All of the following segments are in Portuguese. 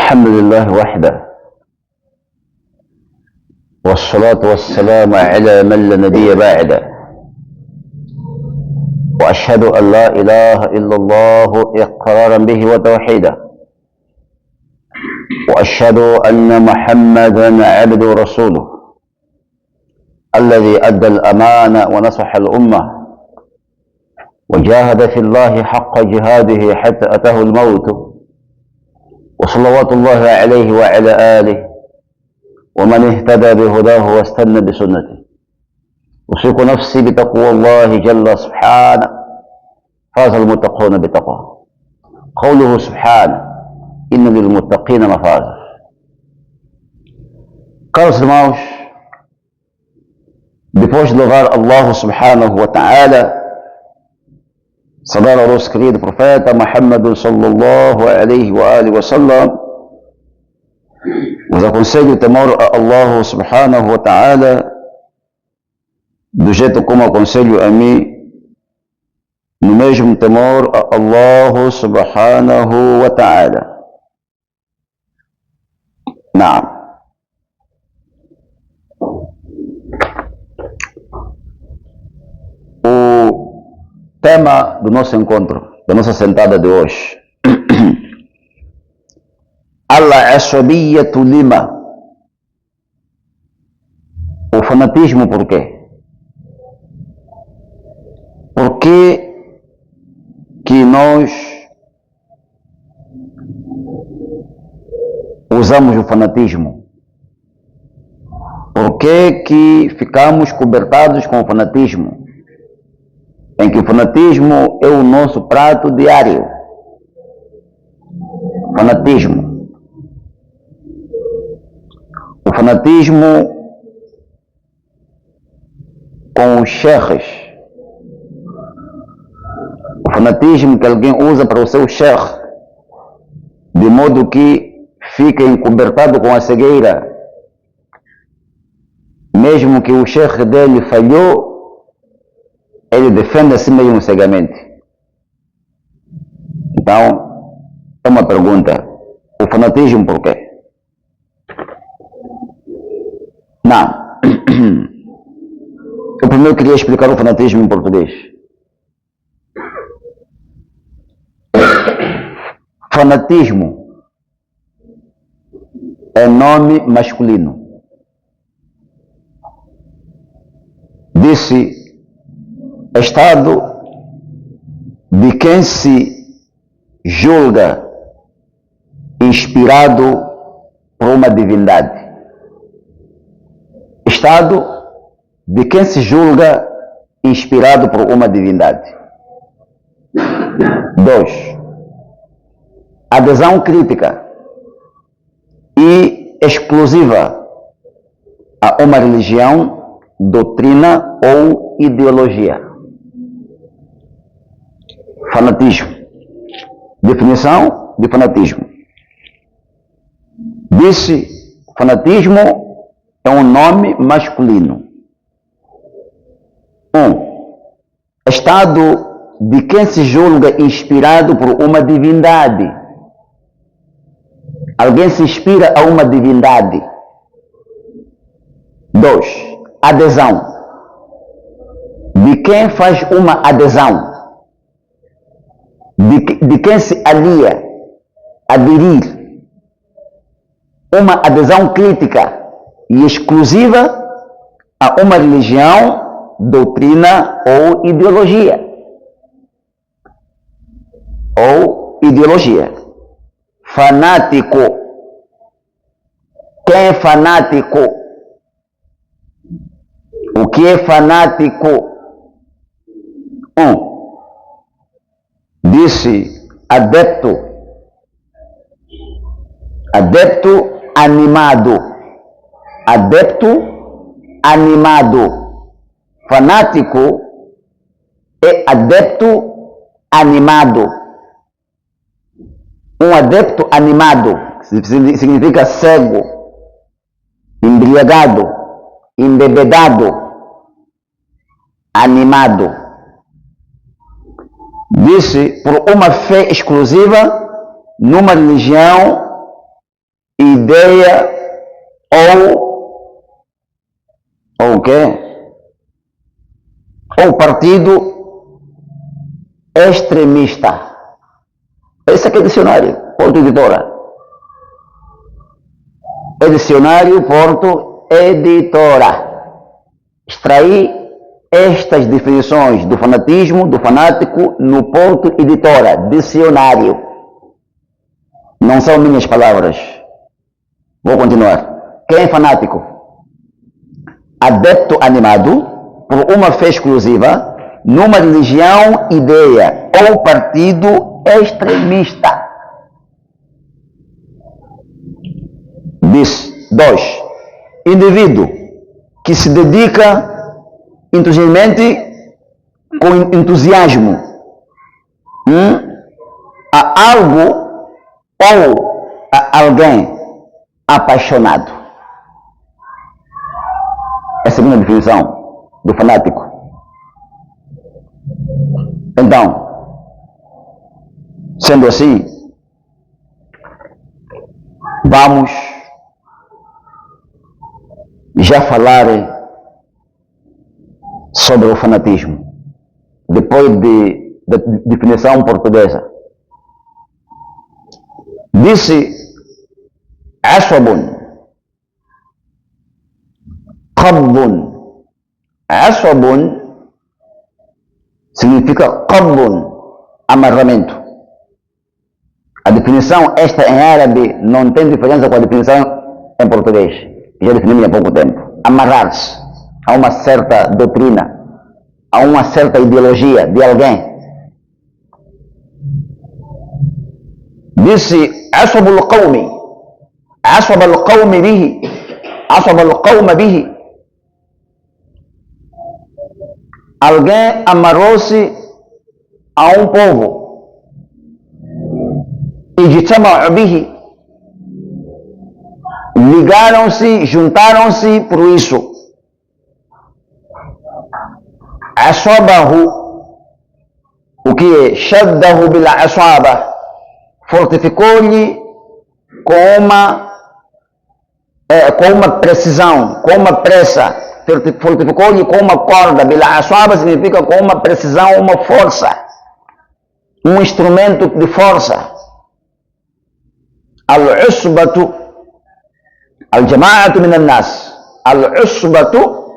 الحمد لله وحده، والصلاة والسلام على من لا نبي بعده، وأشهد أن لا إله إلا الله إقرارا به وتوحيدا، وأشهد أن محمدا عبده ورسوله الذي أدى الأمانة ونصح الأمة وجاهد في الله حق جهاده حتى أتاه الموت، وصلوات الله عليه وعلى آله ومن اهتدى بهداه واستنى بسنته. أوصيك نفسي بتقوى الله جل سبحانه، فاز المتقون بتقواه. قوله سبحانه: إن للمتقين مفازا. Caros irmãos, depois de louvar Allah subhanahu wa ta'ala, saudar ao nosso querido profeta Muhammad sallallahu alaihi wa alihi wa sallam, vos aconselho o temor a Allah subhanahu wa ta'ala do jeito como aconselho a mim, no mesmo temor a Allah subhanahu wa ta'ala. Naam. O tema do nosso encontro, da nossa sentada de hoje: Al-Asabiyatu lima. O fanatismo por quê? Por que nós usamos o fanatismo? Por que ficamos cobertados com o fanatismo? Em que o fanatismo é o nosso prato diário. Fanatismo. O fanatismo com os sheikhs. O fanatismo que alguém usa para o seu sheikh, de modo que fica encobertado com a cegueira. Mesmo que o sheikh dele falhou, ele defende a si mesmo cegamente. Então, é uma pergunta: o fanatismo por quê? Não. Eu primeiro queria explicar o fanatismo em português. Fanatismo é nome masculino. Disse estado de quem se julga inspirado por uma divindade. Estado de quem se julga inspirado por uma divindade. 2. Adesão crítica e exclusiva a uma religião, doutrina ou ideologia. Fanatismo. Definição de fanatismo. Disse: fanatismo é um nome masculino. 1. Estado de quem se julga inspirado por uma divindade. Alguém se inspira a uma divindade. 2. Adesão. De quem faz uma adesão. De quem se alia, aderir. Uma adesão crítica e exclusiva a uma religião, doutrina ou ideologia. Fanático. Quem é fanático? O que é fanático? 1. Disse adepto. Adepto animado. Adepto animado. Fanático é adepto animado. Um adepto animado significa cego, embriagado, embebedado, animado. Disse por uma fé exclusiva numa religião, ideia ou o quê? Ou partido extremista. Esse aqui é dicionário, Porto Editora. É dicionário Porto Editora. Extraí estas definições do fanatismo, do fanático, no Porto Editora, dicionário. Não são minhas palavras. Vou continuar. Quem é fanático? Adepto animado por uma fé exclusiva numa religião, ideia ou partido extremista. Diz 2. Indivíduo que se dedica com entusiasmo a algo ou a alguém apaixonado. Essa é a segunda definição do fanático. Então, sendo assim, vamos já falar sobre o fanatismo, depois da definição portuguesa. Disse aswabun, qabbun. Aswabun significa qabbun, amarramento. A definição esta em árabe não tem diferença com a definição em português. Já definimos há pouco tempo. Amarrar-se a uma certa doutrina, a uma certa ideologia de alguém. Disse aswabul qawmi, aswabul qawmi bihi, aswabul qawma bihi. Alguém amarrou-se a um povo. Ijtama'u bihi, ligaram-se, juntaram-se por isso. Aswabahu, o que é? Shaddahu bil aswaba, fortificou-lhe com uma precisão, com uma pressa, fortificou-lhe com uma corda. Bil aswaba significa com uma precisão, uma força, um instrumento de força. Al-usbatu, al-jama'atu min al-nas. Al-usbatu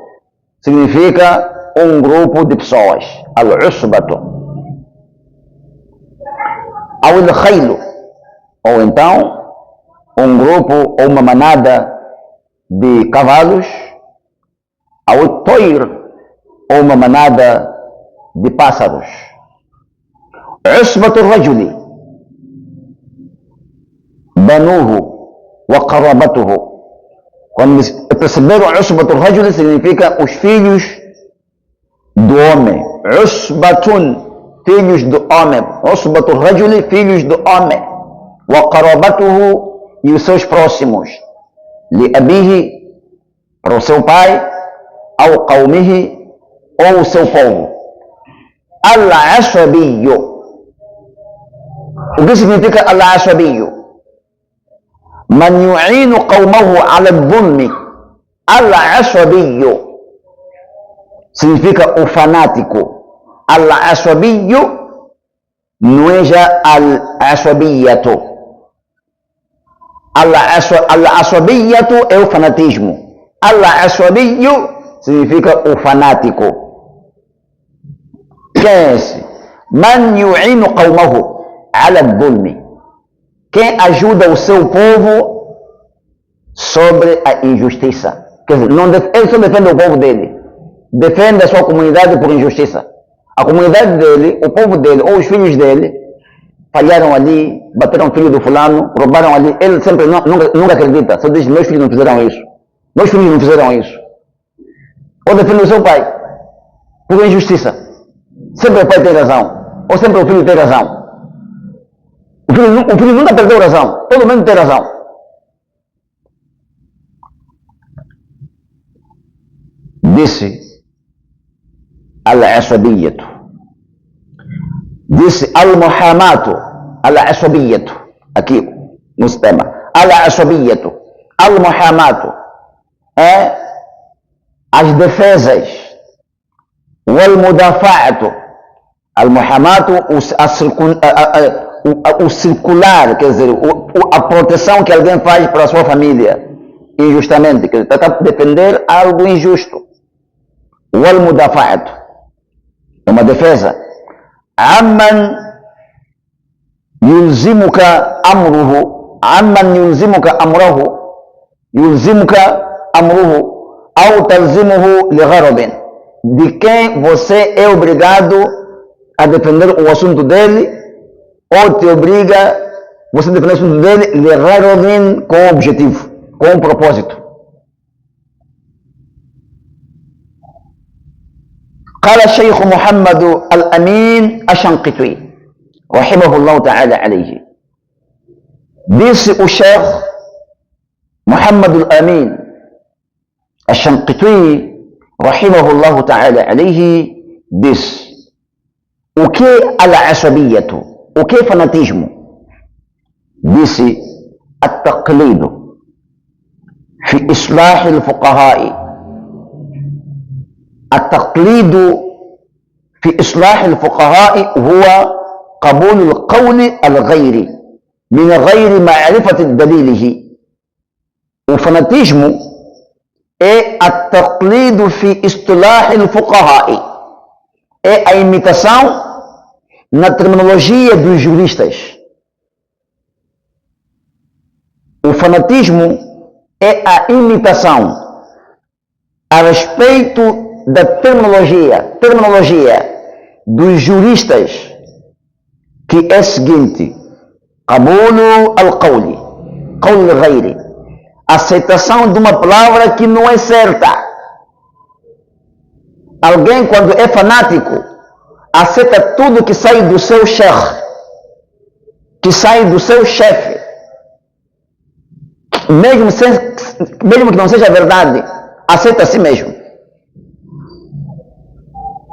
significa um grupo de pessoas. Al-usbatu. Al-khaylu, ou então um grupo ou uma manada de cavalos. Al-toir, ou uma manada de pássaros. Usbatu rajuli, banuhu wa qarabatuhu. Quando perceberam usbatu rajuli, significa os filhos do homem. Usbatun, filhos do homem. Usbatu rajuli, filhos do homem. Wa qarabatuhu, e os seus próximos. Li abihi, para o seu pai. Ao qawmihi, ou o seu povo. Al-aswabiyu. O que significa al-aswabiyu? Man yu'inu qawmahu ala dhulmi. Al-aswabiyu significa o fanático. Al-aswabiyu não é já al-aswabiyatu. Al-aswabiyatu é o fanatismo. Al-aswabiyu significa o fanático. Quem é esse? Man yu'inu qawmahu ala dhulmi. Quem ajuda o seu povo sobre a injustiça. Quer dizer, ele só defende o povo dele. Defende a sua comunidade por injustiça. A comunidade dele, o povo dele, ou os filhos dele, falharam ali, bateram o filho do fulano, roubaram ali. Ele sempre nunca acredita. Só diz, meus filhos não fizeram isso. Meus filhos não fizeram isso. Ou defende o seu pai por injustiça. Sempre o pai tem razão. Ou sempre o filho tem razão. O filho nunca perdeu razão. Todo mundo tem razão. Disse al-aswabiyatu. Disse al-muhamatu al-aswabiyatu. Aqui no sistema. al-asabiyatu, al-muhamatu, as defesas, wal-mudafa'atu, al-muhamatu, o circular, quer dizer, a proteção que alguém faz para a sua família, injustamente, quer dizer, tentar defender algo injusto. Wal-mudafa'atu, é uma defesa. Amman yulzimuka amruhu, amman yulzimuka amruhu, au talzimuhu ligharadin, de quem você é obrigado a defender o assunto dele, ou te obriga você a defender o assunto dele ligharadin, com objetivo, com propósito. قال الشيخ محمد الأمين الشنقيطي رحمه الله تعالى عليه. Disse o Sheikh Muhammad al-Amin al-Shanqiti رحمه الله تعالى عليه, disse: o que é al-asabiyatu? O que é fanatismo? Disse: at-taqlidu fi islah al-fuqaha'i. التقليد في إصلاح الفقهاء هو قبول القول الغير من غير معرفة دليله. الفanatismo é التقليد في إصلاح الفقهاء, é a imitação na terminologia dos juristas. O fanatismo é a imitação a respeito da terminologia dos juristas, que é a seguinte: qabulu al-qawli, qawl al-ghayri, aceitação de uma palavra que não é certa. Alguém, quando é fanático, aceita tudo que sai do seu sheikh, que sai do seu chefe, mesmo que não seja verdade, aceita a si mesmo.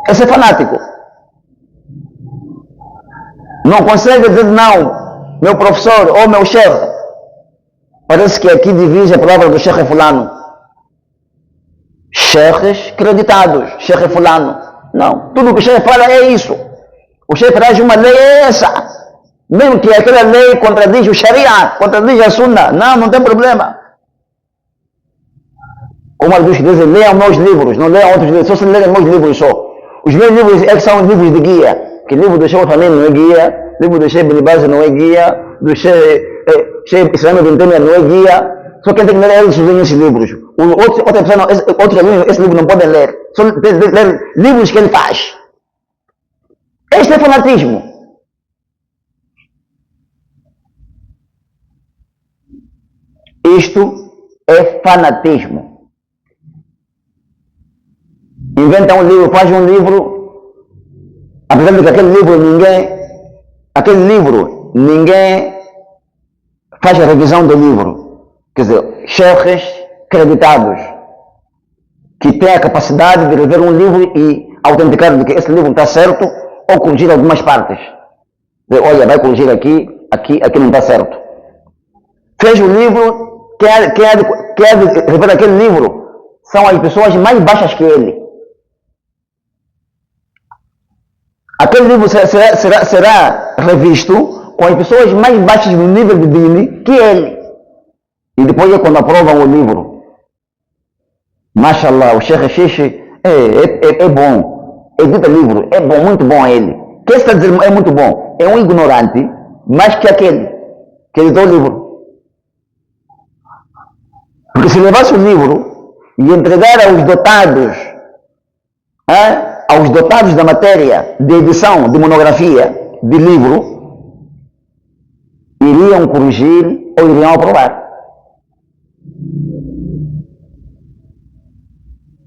Esse é fanático. Não consegue dizer não, meu professor ou meu chefe. Parece que aqui divide a palavra do chefe fulano. Chefes creditados, chefe fulano. Não, tudo que o chefe fala é isso. O chefe traz uma lei, é essa. Mesmo que aquela lei contradiz o Sharia, contradiz a Sunna, não tem problema. Como alguns dizem, leiam meus livros, não leiam outros livros, só se leiam meus livros só. Os meus livros é que são livros de guia, que livro do Sheikh também não é guia, livro do Sheikh Ibn Baz não é guia, do Sheikh Islam Ibn Taymiyyah não é guia, só quem tem que ler eles leem esses livros. Outros alunos, esse livro não podem ler, só tem que ler livros que ele faz. Este é fanatismo. Isto é fanatismo. Inventa um livro, faz um livro, apesar de que aquele livro ninguém faz a revisão do livro. Quer dizer, chefes creditados que têm a capacidade de rever um livro e autenticar de que esse livro está certo ou corrigir algumas partes. Dizer, olha, vai corrigir aqui não está certo. Fez o livro, quem há de rever aquele livro são as pessoas mais baixas que ele. Aquele livro será revisto com as pessoas mais baixas no nível de dini que ele. E depois é quando aprovam o livro. Mashallah, o Sheikh Xixi é bom. Edita livro, é bom, muito bom ele. Quem está dizendo é muito bom? É um ignorante, mais que aquele que editou o livro. Porque se levasse o livro e entregar aos dotados da matéria de edição, de monografia, de livro, iriam corrigir ou iriam aprovar.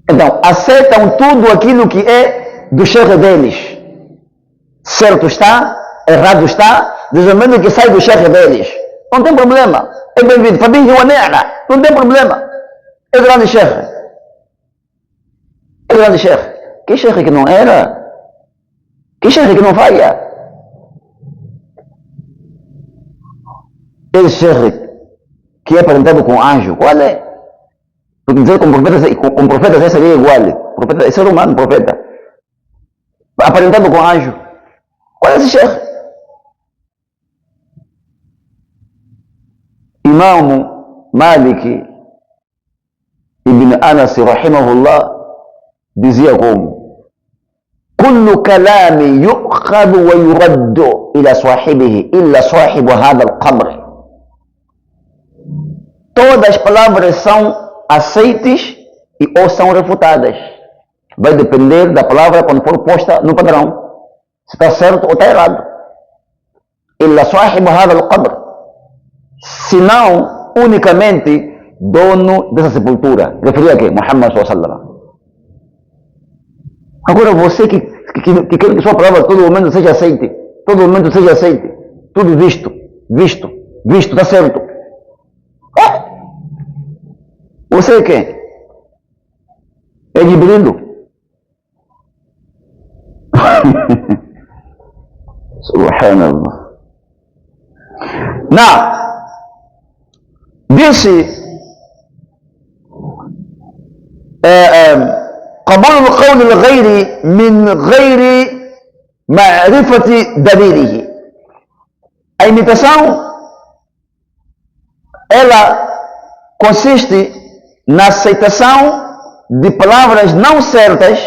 Então, aceitam tudo aquilo que é do chefe deles. Certo está, errado está, desde que sai do chefe deles. Não tem problema. É bem-vindo. Fabinho não tem problema. É grande chefe. É grande chefe. Que chefe que não era? Que chefe que não falha? Esse chefe que é aparentado com anjo. Qual é? Porque dizer com profeta seria igual. Profeta é ser humano, profeta. Aparentado com anjo. Qual é esse chefe? Imam Malik ibn Anas rahimahullah dizia como: كل كلام يؤخذ ويرد إلى صاحبه إلا صاحب هذا القبر. Todas as palavras são aceites e ou são refutadas. Vai depender da palavra quando for posta no padrão. Se está certo ou está errado. إلا صاحب هذا القبر. Senão, unicamente, dono dessa sepultura. Referia a quê? Muhammad SAW. Agora você que quer que sua palavra todo momento seja aceite, todo momento seja aceite, tudo visto, está certo. Você é quem? É Jibril. Subhanallah. Disse قبول القول الغير من غير معرفة دليله. A imitação, ela consiste na aceitação de palavras não certas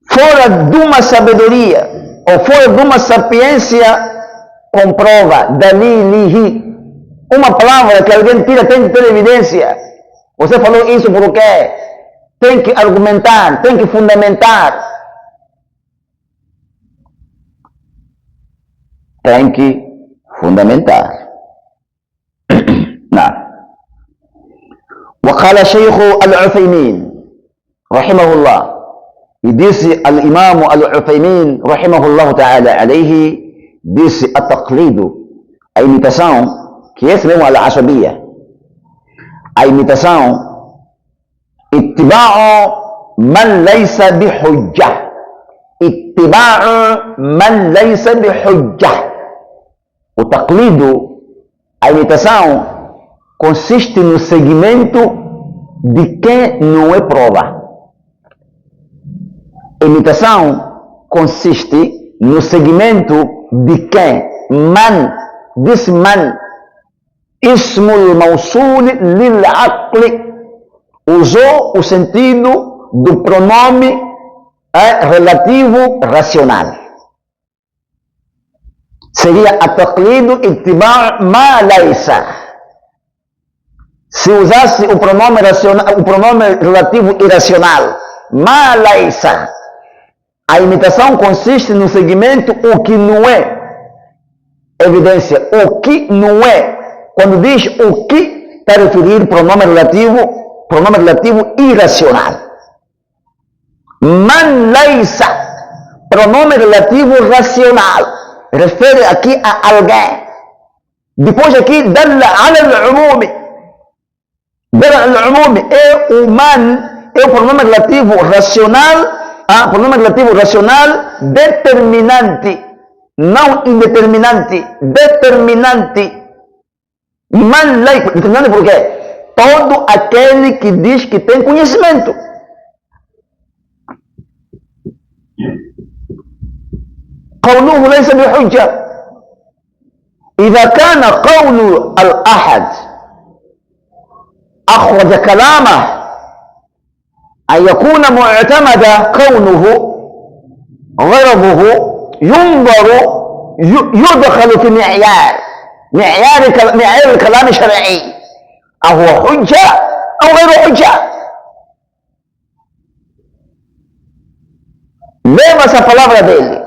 fora de uma sabedoria ou fora de uma sapiência com prova, dalilihi. Uma palavra que alguém tira tem que ter evidência. Você falou isso por quê? Tem que argumentar, tem que fundamentar. Tem que fundamentar. Não. وقال شيخ العثيمين رحمه الله. E disse al-Imam al-Uthaymin rahimahullah ta'ala alayhi, disse at-taqlidu, a imitação, que esse mesmo al-asabiyya. A imitação, اتباع من ليس بحجة. اتباع من ليس بحجة. O taqlido, a imitação, consiste no seguimento de quem não é prova. A imitação consiste no seguimento de quem? Man, disse man, ismul mawsul lil aqli, usou o sentido do pronome relativo racional. Seria at-taqlidu ittiba' ma laysa. Se usasse o pronome racional, o pronome relativo irracional, ma laysa, a imitação consiste no seguimento o que não é evidência, o que não é. Quando diz o que, está a referir pronome relativo irracional. Man laysa, pronome relativo racional, refere aqui a alguém. Depois aqui, dalla ala al-umumi. Dalla al-umumi é o man, é o pronome relativo racional, determinante, não indeterminante, determinante. Man laysa, determinante por quê? Todo aquele que diz que tem conhecimento. قوله ليس بحجة. إذا كان قول الأحد أخرج كلامه أن يكون معتمدا، كونه غرضه ينظر يدخل في معيار الكلام الشرعي، أهو حجة أو غير حجة. Mesmo essa palavra dele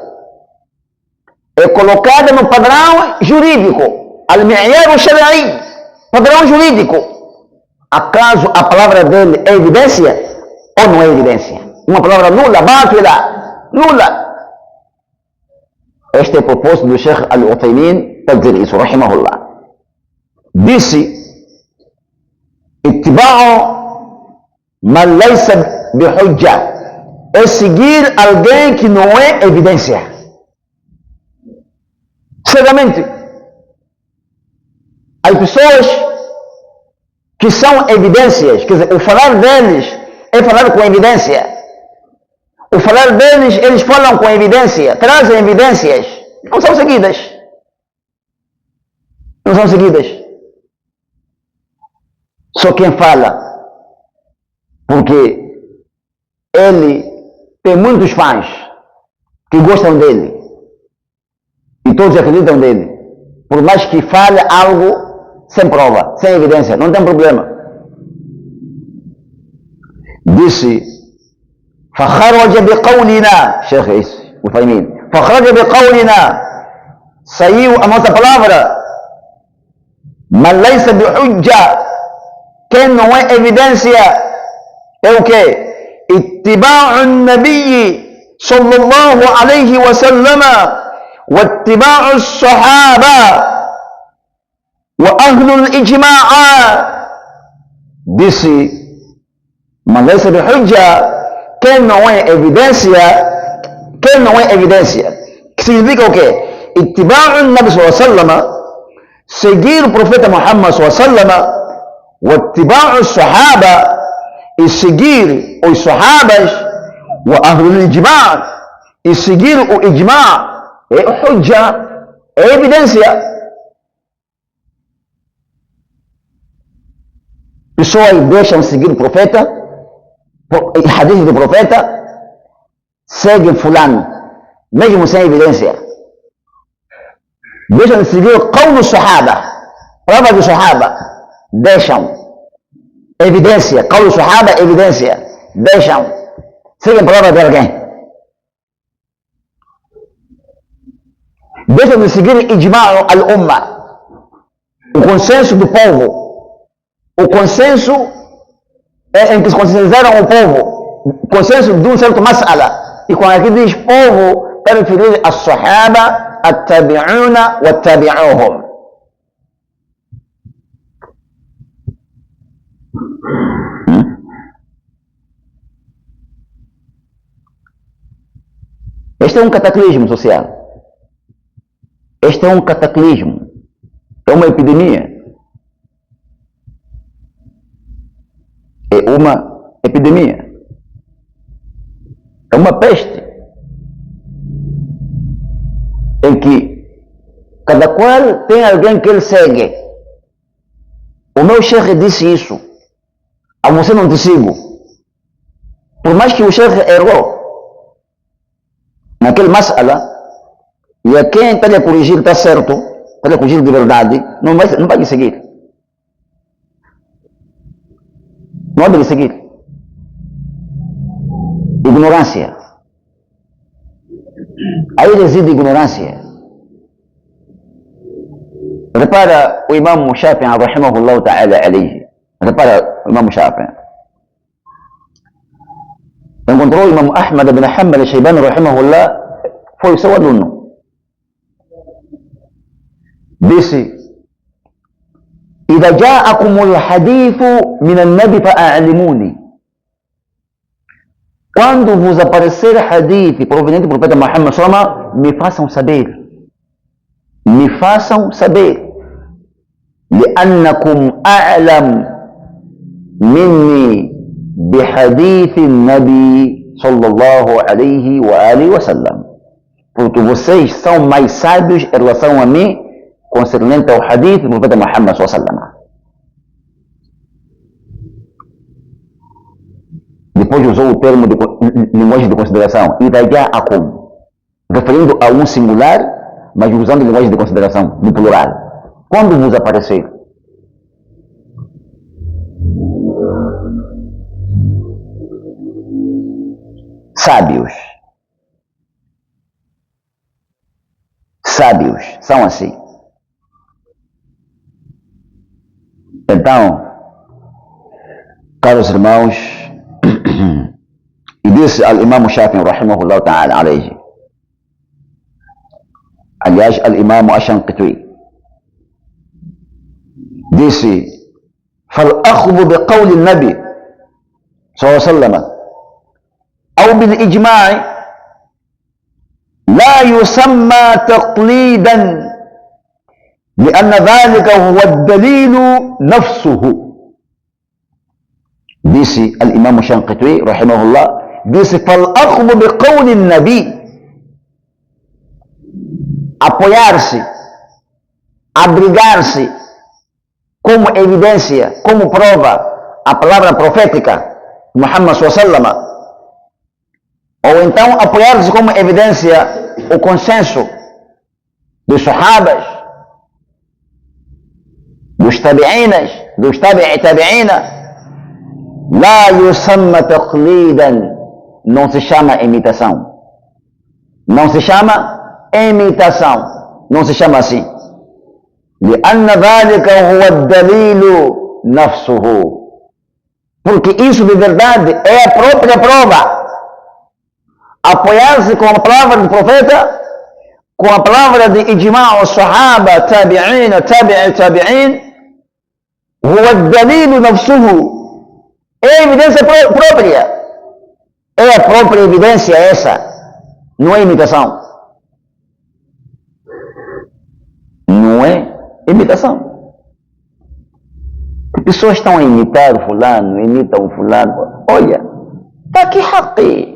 é colocada no padrão jurídico, al-mi'yar al-shar'i, padrão jurídico. Acaso a palavra dele é evidência ou não é evidência? Uma palavra nula, batila, nula. Este é o propósito do Sheikh al-Uthaymin para dizer isso, rahimahullah. Disse: ittiba'u man laysa bihujja, é seguir alguém que não é evidência. Cegamente. As pessoas que são evidências, quer dizer, o falar deles é falar com evidência. O falar deles, eles falam com evidência, trazem evidências, não são seguidas. Não são seguidas. Só quem fala, porque ele tem muitos fãs que gostam dele e todos acreditam nele, por mais que fale algo sem prova, sem evidência, não tem problema. Disse: فخرج بقولنا شيخ وفايمين فخرج بقولنا saiu a nossa palavra, mas ليس بحجة, quem não é evidência é o que? اتباع النبي صلى الله عليه وسلم واتباع الصحابة وأهل الإجماع. Disse: mas ليس بحجة, quem não é evidência, quem não é evidência, que significa o quê? اتباع النبي صلى الله عليه وسلم, seguir o profeta Muhammad صلى الله عليه وسلم, واتباع الصحابة, e seguir os sahabas, وأهل الإجماع, e seguir o ijma', é o hujja, é evidência. Pessoas deixam seguir o profeta, hadith do profeta, seguem fulano, mesmo sem evidência. Deixam de seguir o qawl dos sahaba, prova dos sahaba, deixam evidência, qawl dos sahaba, evidência, deixam, seguem prova de alguém. Deixam de seguir ijma' al-umma, o consenso do povo, o consenso em que se conscientizaram o povo, o consenso de um certo mas'ala. E quando aqui diz povo, está referido a sahaba, a tabi'una wa tabi'uhum. Este é um cataclismo social. Este é um cataclismo. É uma epidemia. É uma epidemia. É uma peste. Em que cada qual tem alguém que ele segue. O meu chefe disse isso. A você não te sigo. Por mais que o chefe errou naquele mas'ala, e a quem está a corrigir está certo, está a corrigir de verdade, não vai lhe seguir. Não há de lhe seguir. Ignorância. Aí reside ignorância. Repara o Imam Shafi'i, rahimahullah ta'ala alayhi. Repara o Imam Shafi'i. Encontrou o Imam Ahmad bin Hanbal al-Shaybani, rahimahullah, foi seu aluno. Disse: إذا جاءكم الحديث من النبي فأعلموني. Quando vos aparecer hadith proveniente do profeta Muhammad sallallahu alaihi wasallam, me façam saber. Me façam saber. لأنكم أعلم مني بحديث النبي صلى الله عليه وآله وسلم. Porque vocês são mais sábios em relação a mim concernente ao hadith do profeta Muhammad sallallahu alaihi wasallam. Depois usou o termo de linguagem de consideração, idaja'akum, referindo a um singular, mas usando linguagem de consideração, no plural. Quando vos aparecer. Sábios. Sábios são assim. Então, caros irmãos, e disse al-Imam Shafi'i, rahimahullah ta'ala alayhi, aliás, al-Imam Ash-Shanqiti, disse: فَالْأَخْذُ بِقَوْلِ النَّبِي صلى الله عليه وسلم أو بالإجماع لا يسمى تقليدا لأن ذلك هو الدليل نفسه. disse al-Imam Shanqitui, rahimahullah, disse, فَالْأَخْذُ بِقَوْلِ النَّبِي, apoiar-se, abrigar-se como evidência, como prova, a palavra profética, Muhammad sallallahu, ou então apoiar-se como evidência o consenso dos sahabas, dos tabi'inas, dos tabi'ina, la yusamma taqlidan, não se chama imitação. Não se chama imitação. Não se chama assim. لأن ذلك هو الدليل نفسه. Porque isso de verdade é a própria prova. Apoiar-se com a palavra do profeta, com a palavra de ijma' os sahaba, tabi'in, tabi'in, هو الدليل نفسه. É a evidência própria. É a própria evidência essa. Não é imitação. Não é imitação. Pessoas estão a imitar fulano, imitam fulano. Olha, está aqui haqi,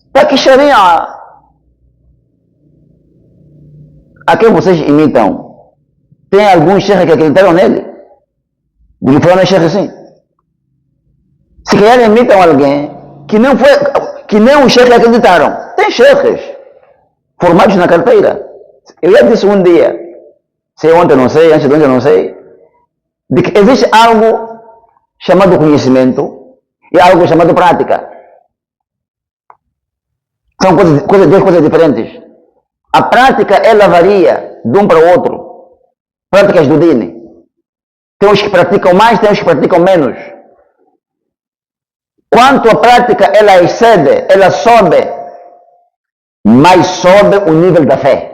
está aqui sharia. A quem vocês imitam? Tem alguns sheikhs que acreditaram nele? De fulano é sheikh assim. Se calhar imitam alguém que nem os sheikhs acreditaram. Tem sheikhs formados na carteira. Eu já disse um dia, sei ontem, não sei, antes de ontem, não sei, de que existe algo chamado conhecimento e algo chamado prática. São duas coisas diferentes. A prática, ela varia de um para o outro. Práticas do dine. Tem os que praticam mais, tem os que praticam menos. Quanto a prática, ela excede, ela sobe, mais sobe o nível da fé.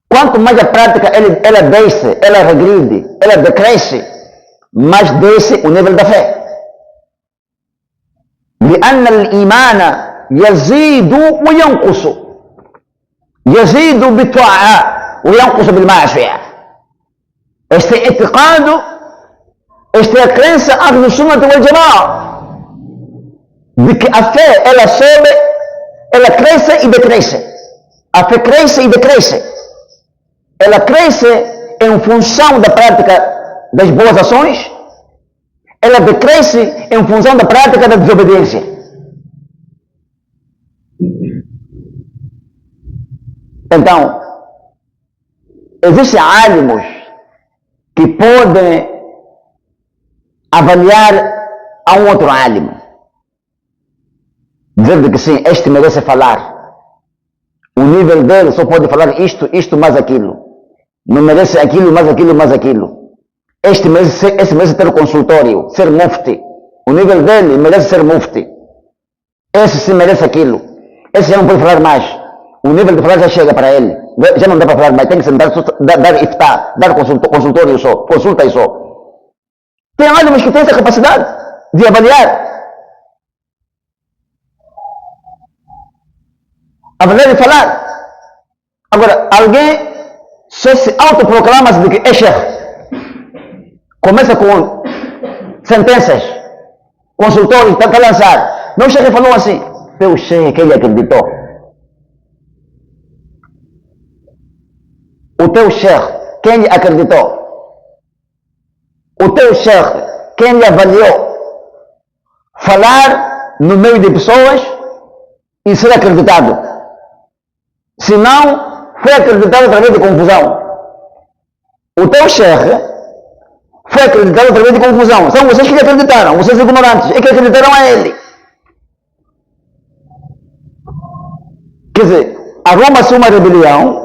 Quanto mais a prática ela desce, ela regride, ela decresce, mais desce o nível da fé. لأن الإيمان يزيد وينقص. يزيد بالطاعة وينقص بالمعصية. Este etiqado, esta é a crença ahlu sunnah wal jama'a, de que a fé ela sobe, ela cresce e decresce. A fé cresce e decresce. Ela cresce em função da prática das boas ações, ela decresce em função da prática da desobediência. Então, existem álимos que podem avaliar a um outro álimo, dizer que sim, este merece falar, o nível dele só pode falar isto mais aquilo. Não merece aquilo, mais aquilo, mais aquilo. Este merece ter consultório, ser mufti. O nível dele merece ser mufti. Esse sim merece aquilo. Esse já não pode falar mais. O nível de falar já chega para ele. Já não dá para falar mais. Tem que sentar, dar iftá, dar consultório só, consulta e só. Tem álimos que têm essa capacidade de avaliar. Avaliar e falar. Agora, alguém só se autoproclama de que é sheikh. Começa com sentenças, consultórios, está a lançar. Meu sheikh falou assim, teu sheikh que ele acreditou. O teu sheikh, quem lhe acreditou? O teu sheikh, quem lhe avaliou? Falar no meio de pessoas e ser acreditado. Se não, foi acreditado através de confusão. O teu sheikh foi acreditado através de confusão. São vocês que lhe acreditaram, vocês ignorantes, é que acreditaram a ele. Quer dizer, arruma-se uma rebelião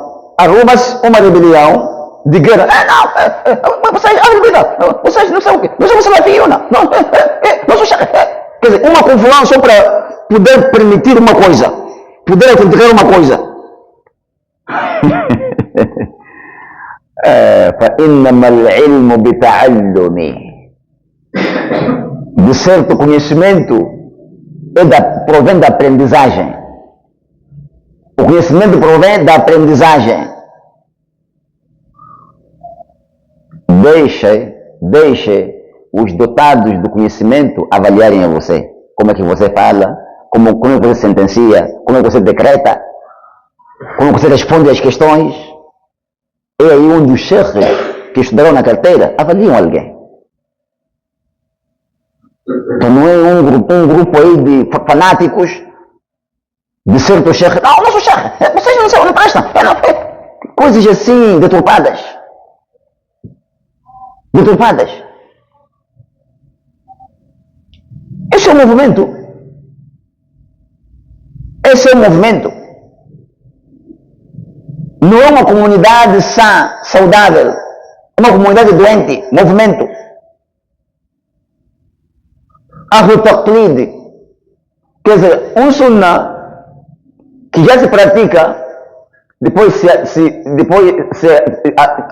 de guerra. Vocês acreditam, vocês não sabem o quê, nós somos salafiuna, nós somos... Quer dizer, uma confusão só para poder permitir uma coisa, poder autenticar uma coisa. فإنما العلم بتعلم. De certo conhecimento provém da aprendizagem. O conhecimento provém da aprendizagem. Deixe os dotados do conhecimento avaliarem a você. Como é que você fala, como é que você sentencia, como é que você decreta, como você responde às questões. É aí onde os sheikhs que estudaram na carteira avaliam alguém. Então não é um grupo aí de fanáticos de certo sheikh. Não, nosso sheikh, vocês não prestam. Coisas assim, deturpadas. Esse é o movimento. Não é uma comunidade sã, saudável. É uma comunidade doente. Movimento. Ahl Taqlid. Quer dizer, um sunnah que já se pratica, depois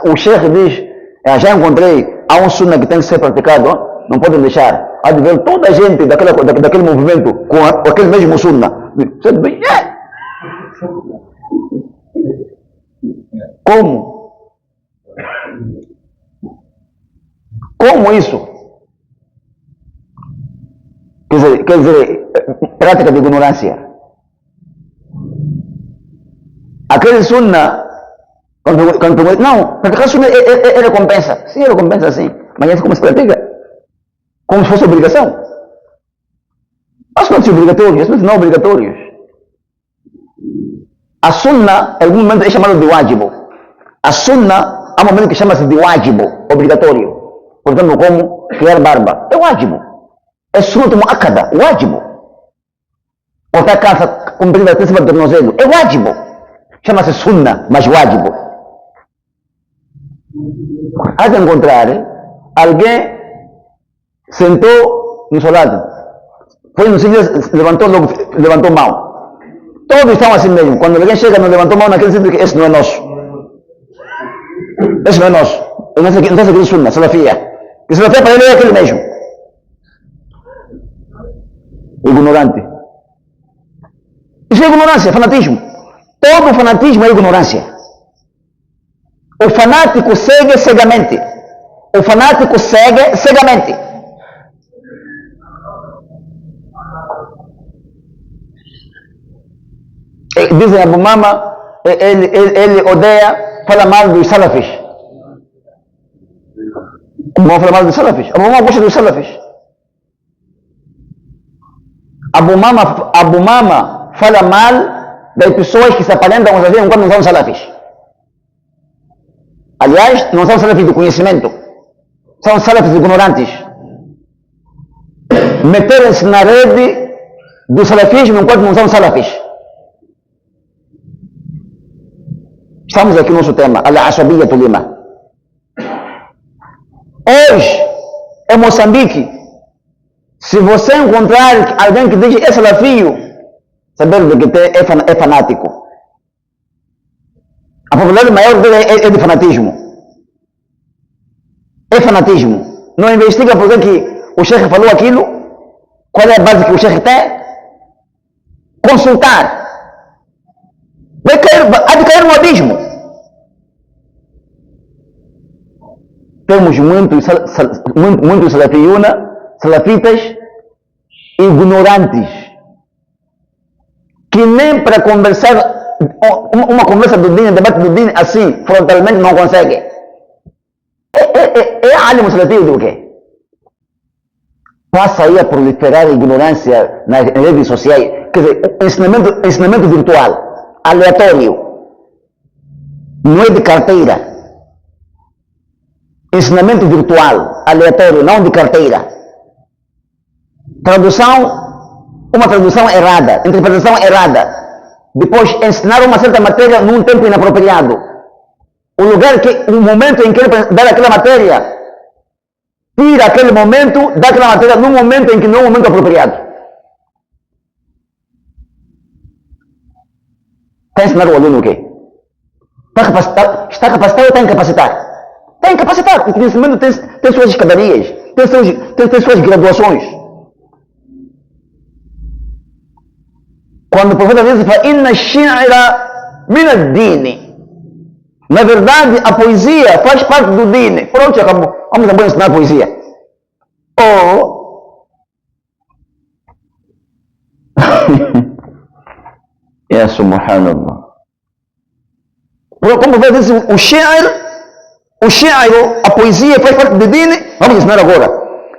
o sheikh diz, já encontrei, há um sunnah que tem que ser praticado, não podem deixar. Há de ver toda a gente daquele movimento com aquele mesmo sunnah. Como isso? Quer dizer, prática de ignorância. Aquele sunnah, quando não, porque aquele sunnah é recompensa. Sim, é recompensa, sim. Mas é como se pratica. Como se fosse obrigação. Aspectos obrigatórios, aspectos não obrigatórios. A sunnah, em algum momento é chamado de wajibo. A sunnah, há um momento que chama-se de wajibo, obrigatório. Por exemplo, como criar barba. É wajibo. É sunnah muakkada, wajibo. Cortar a calça comprida até cima do tornozelo. É wajibo. Chama-se sunnah, mas wajibo. Há de encontrar alguém sentou no solado, foi no sítio, levantou mão. Todos estão assim mesmo. Quando alguém chega, não levantou mão naquele sítio, que esse não é nosso. Esse não é nosso. Não está aquele sunnah, salafia. Que salafia para ele é aquele mesmo. Ignorante. Isso é ignorância, fanatismo. Todo fanatismo é ignorância. O fanático segue cegamente. Dizem Abu Mama, ele odeia, fala mal dos salafis. Vão falar mal dos salafis. Abu Mama gosta dos salafis. Abu Mama fala mal das pessoas que se aparentam com os salafis enquanto não são salafis. Aliás, não são salafis do conhecimento. São salafis ignorantes. Meterem-se na rede do salafismo enquanto não são salafis. Estamos aqui no nosso tema, Al-Asabiyya Lima. Hoje, em Moçambique, se você encontrar alguém que diz é salafio, saber de que é fanático. A probabilidade maior dele é de fanatismo. É fanatismo. Não investiga por que o sheikh falou aquilo, qual é a base que o sheikh tem. Consultar. Há de cair no abismo. Temos muitos salafitas ignorantes, que nem para conversar, uma conversa do din, debate do din, assim, frontalmente não consegue. É alim salafi do quê? Passa aí a proliferar a ignorância nas redes sociais. Quer dizer, ensinamento virtual, aleatório. Não é de carteira. Ensinamento virtual, aleatório, não de carteira. Uma tradução errada, interpretação errada. Depois, ensinar uma certa matéria num tempo inapropriado. O momento em que ele dá aquela matéria, tira aquele momento, dá aquela matéria num momento em que não é um momento apropriado. Está a ensinar o aluno o quê? Está capacitado ou está a incapacitar? Está a incapacitar. O conhecimento tem suas escadarias, tem suas graduações. Quando o profeta diz, inna shi'ra min ad-din. Na verdade, a poesia faz parte do din. Pronto, acabou. Vamos também ensinar poesia. Ya subhanallah. Como vai dizer, o shi'r, a poesia faz parte de dine. Vamos ensinar agora.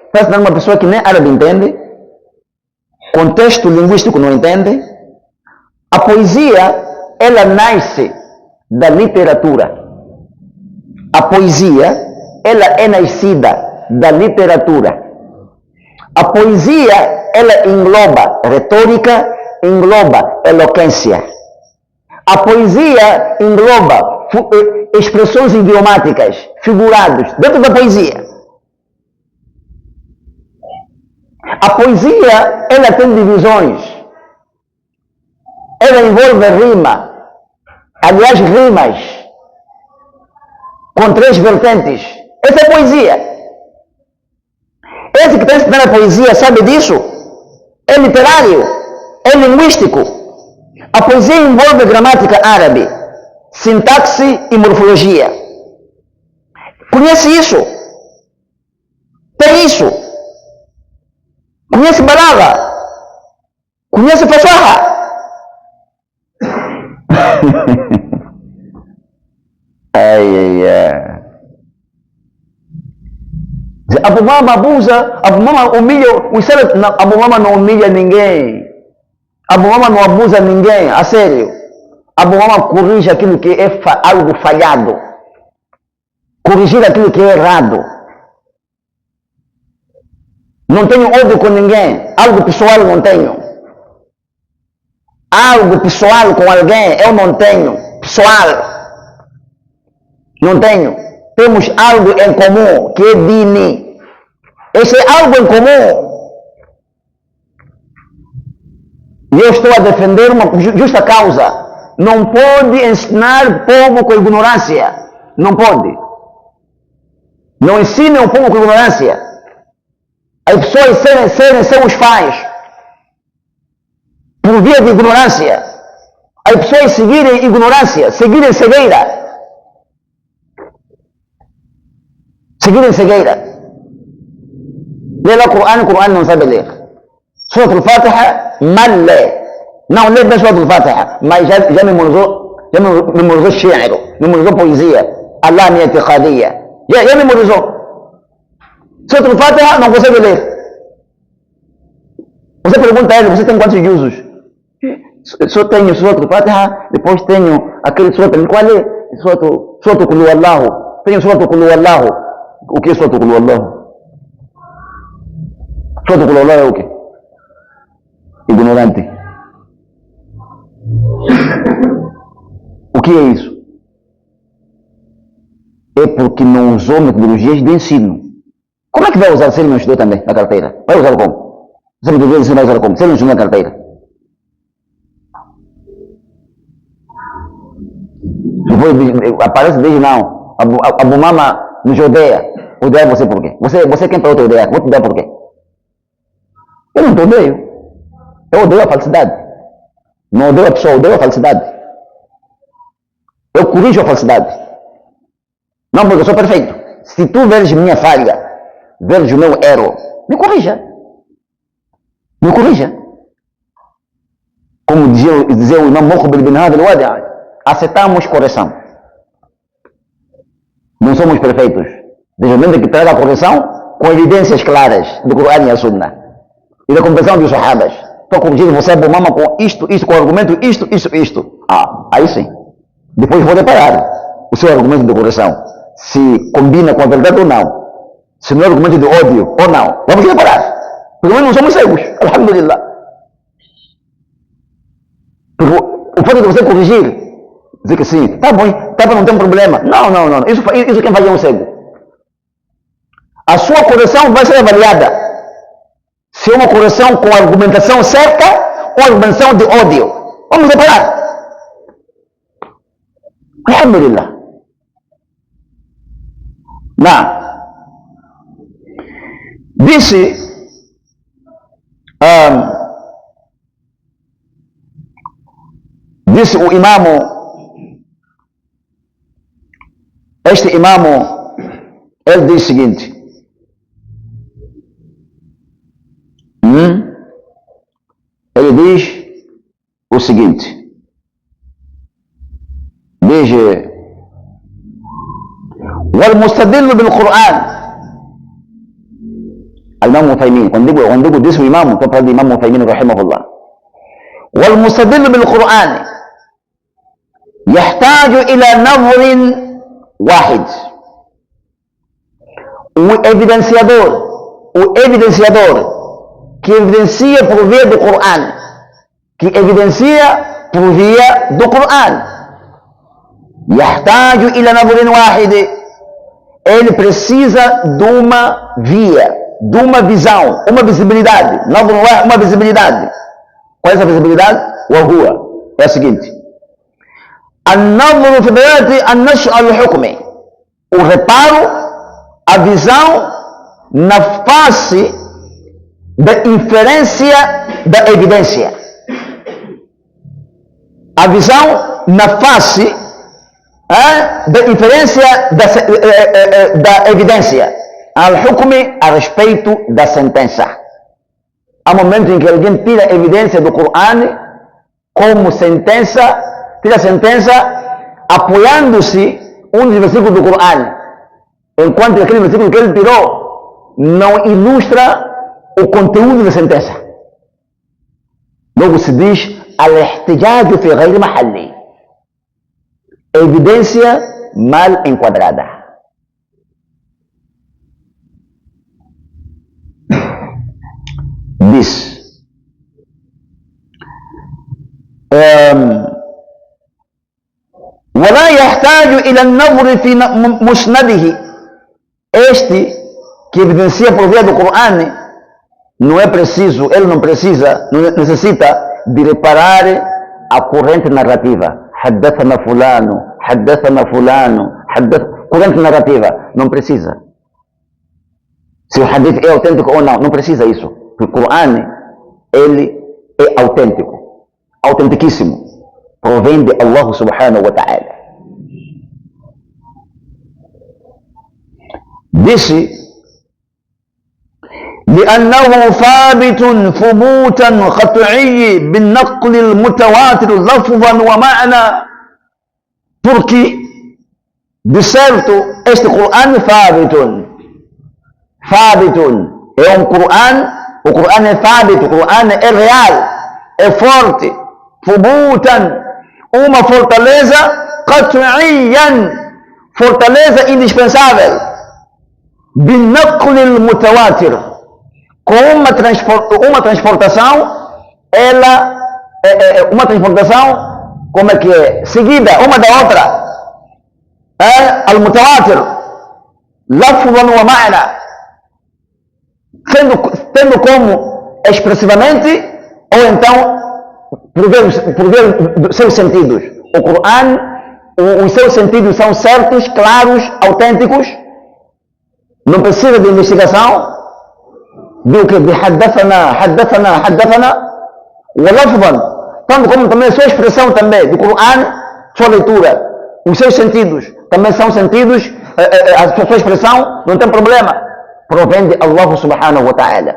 Está ensinando uma pessoa que nem árabe entende, contexto linguístico não entende. A poesia, ela nasce da literatura. A poesia, ela é nascida da literatura. A poesia, ela engloba retórica, engloba eloquência. A poesia engloba expressões idiomáticas, figurados, dentro da poesia. A poesia, ela tem divisões. Ela envolve rima. Aliás, rimas com 3 vertentes. Essa é a poesia. Esse que está estudando a poesia sabe disso? É literário, é linguístico. A poesia envolve gramática árabe, sintaxe e morfologia. Conhece isso? Tem isso? Conhece balagha? Conhece fasaha? Ai. Abu Mama abusa, Abu Mama humilha, Abu Mama não humilha ninguém. Abu Mama não abusa ninguém, a sério. Abu Mama corrige aquilo que é algo falhado. Corrigir aquilo que é errado. Não tenho ódio com ninguém, algo pessoal não tenho. Algo pessoal com alguém eu não tenho, pessoal. Não tenho. Temos algo em comum, que é dini. Esse é algo em comum. E eu estou a defender uma justa causa. Não pode ensinar povo com ignorância. Não pode. Não ensine o povo com ignorância. As pessoas serem seus pais por via de ignorância. As pessoas seguirem ignorância, seguirem cegueira. Seguirem cegueira. Lê lá o Coran não sabe ler. Surat al-Fatiha, mal lê. Não lê bem Surat al-Fatiha, mas já memorizou shi'r, memorizou poesia, Allah minha tiqadiyya. Já memorizou. Surat al-Fatiha não consegue ler. Você pergunta a ele, você tem quantos juzos? Só tenho Surat al-Fatiha, depois tenho aquele Surat, qual é? Surat Qul Huwallahu. Tenho Surat Qul Huwallahu. O que é Surat Qul Huwallahu? Surat Qul Huwallahu é o quê? Ignorante. O que é isso? É porque não usou metodologias de ensino. Como é que vai usar se ele não estudou também na carteira? Vai usar como? Se ele deveria ensinar a usar como? Se ele não estudou na carteira. Depois aparece e diz não. Abu Mama nos odeia. Odeia você por quê? Você quem para outra odeia? Vou te dar por quê? Eu não te odeio. Eu odeio a falsidade. Não odeio a pessoa, odeio a falsidade. Eu corrijo a falsidade. Não porque eu sou perfeito. Se tu veres minha falha, veres o meu erro, me corrija. Me corrija. Como dizia o Imam Muqbil bin Hadi al-Wadi', aceitamos correção. Não somos perfeitos. Desde que traga a correção com evidências claras do Coran e a Sunna. E da compreensão dos Sahabas. Estou corrigindo você, Abu Mama, com isto, com o argumento, isto. Aí sim. Depois vou deparar o seu argumento de correção. Se combina com a verdade ou não. Se não é argumento de ódio ou não. Vamos deparar. Porque nós não somos cegos. Alhamdulillah. Porque o fato de você corrigir, dizer que sim, tá bom, não tem problema. Não. Isso quem faz é um cego. A sua correção vai ser avaliada. Se é uma correção com argumentação certa ou argumentação de ódio. Vamos deparar. Alhamdulillah. Disse o imamo, este imamo, ele diz o seguinte: o seguinte. Veja, والمستدل بالقرآن الإمام عثيمين quando digo disse o imam, estou falando do imam Uthaymin rahimahullah. والمستدل بالقرآن يحتاج إلى نظر واحد. O evidenciador que evidencia por via do Coran, يحتاج إلى نظر واحد. Ele precisa de uma via, de uma visão, uma visibilidade. Uma visibilidade. Qual é essa visibilidade? وهو é a seguinte: النظر في بداية النشأ الحكمي. O reparo, a visão na face da inferência da evidência. A visão na face da inferência da evidência. Al-Hukmi, a respeito da sentença. Há momentos em que alguém tira a evidência do Coran como sentença, tira a sentença apoiando-se um dos versículos do Coran, enquanto aquele versículo que ele tirou não ilustra o conteúdo da sentença. Logo se diz al-ihtijaj fi ghayri mahalli, evidência mal enquadrada. Diz ولا يحتاج إلى النظر في مسنده. Este que evidencia por via do Coran não é preciso, ele não precisa, não necessita de reparar a corrente narrativa. حدثنا فلان corrente narrativa, não precisa. Se o hadith é autêntico ou não, não precisa isso. O Coran, ele é autêntico, autentiquíssimo, provém de Allah subhanahu wa ta'ala. Disse: لأنه ثابت ثبوتا قطعي بالنقل المتواتر لفظا ومعنى. Porque, de certo, este Coran ثابت é um Coran, o Coran é ثابت, o Coran é real, é forte. ثبوتا, uma fortaleza, قطعيا, fortaleza indispensável. بالنقل المتواتر, com uma transportação, ela uma transportação, como é que é? Seguida, uma da outra. Al-mutawatir, lafzan wa ma'na, tendo como expressivamente, ou então por ver seus sentidos. O Coran, os seus sentidos são certos, claros, autênticos, não precisa de investigação. Do que de haddathana, wa lafzan, tanto como também a sua expressão também, do Coran, sua leitura, os seus sentidos, também são sentidos, a sua expressão, não tem problema, provém de Allah subhanahu wa ta'ala.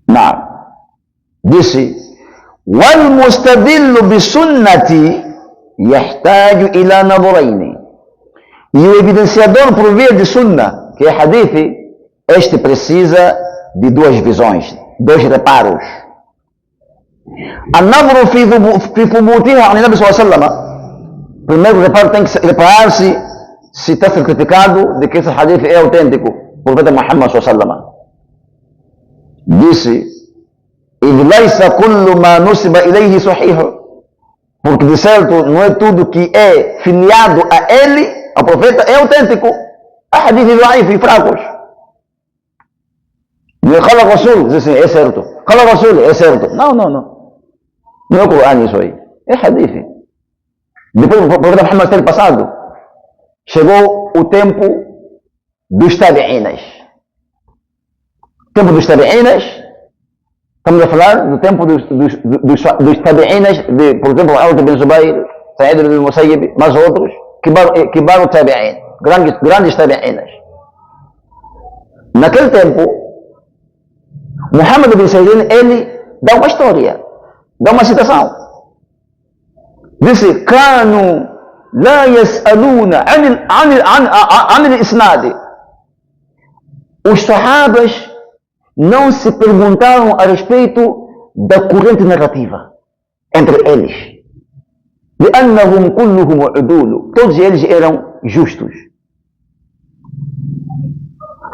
Não. Disse: وَالْمُسْتَدِلُّ بِسُنَّةِ يَحْتَاجُ إِلَى نَظْرَيْنِ. E o evidenciador por via de sunnah, que é hadith, este precisa de duas visões, dois reparos. النظر في ثبوتها عن النبي صلى الله عليه وسلم. Primeiro reparo, tem que reparar-se se está certificado de que esse hadith é autêntico por profeta Muhammad صلى الله عليه وسلم. Disse: إذ ليس كل ما نسب إليه صحيح. Porque de certo não é tudo que é filiado a ele, ao profeta, é autêntico. Há hadiths ضعيف, fracos. Qala Rasul, diz assim, é certo. Qala Rasul, é certo. Não. Não é o Coran isso aí. É hadith. Depois do profeta Muhammad ter passado, chegou o tempo dos tabi'inas. Tempo dos tabi'inas, estamos a falar do tempo dos tabi'inas, por exemplo, Urwa bin Zubayr, Sa'id bin Musayyib, mas outros, kibar tabi'in, grandes tabi'inas. Naquele tempo, Muhammad bin Sirin, ele dá uma história, dá uma citação. Disse, كانوا لا يسألون عن الإسناد. Os sahabas não se perguntaram a respeito da corrente narrativa entre eles. لأنهم كلهم عدول. Todos eles eram justos.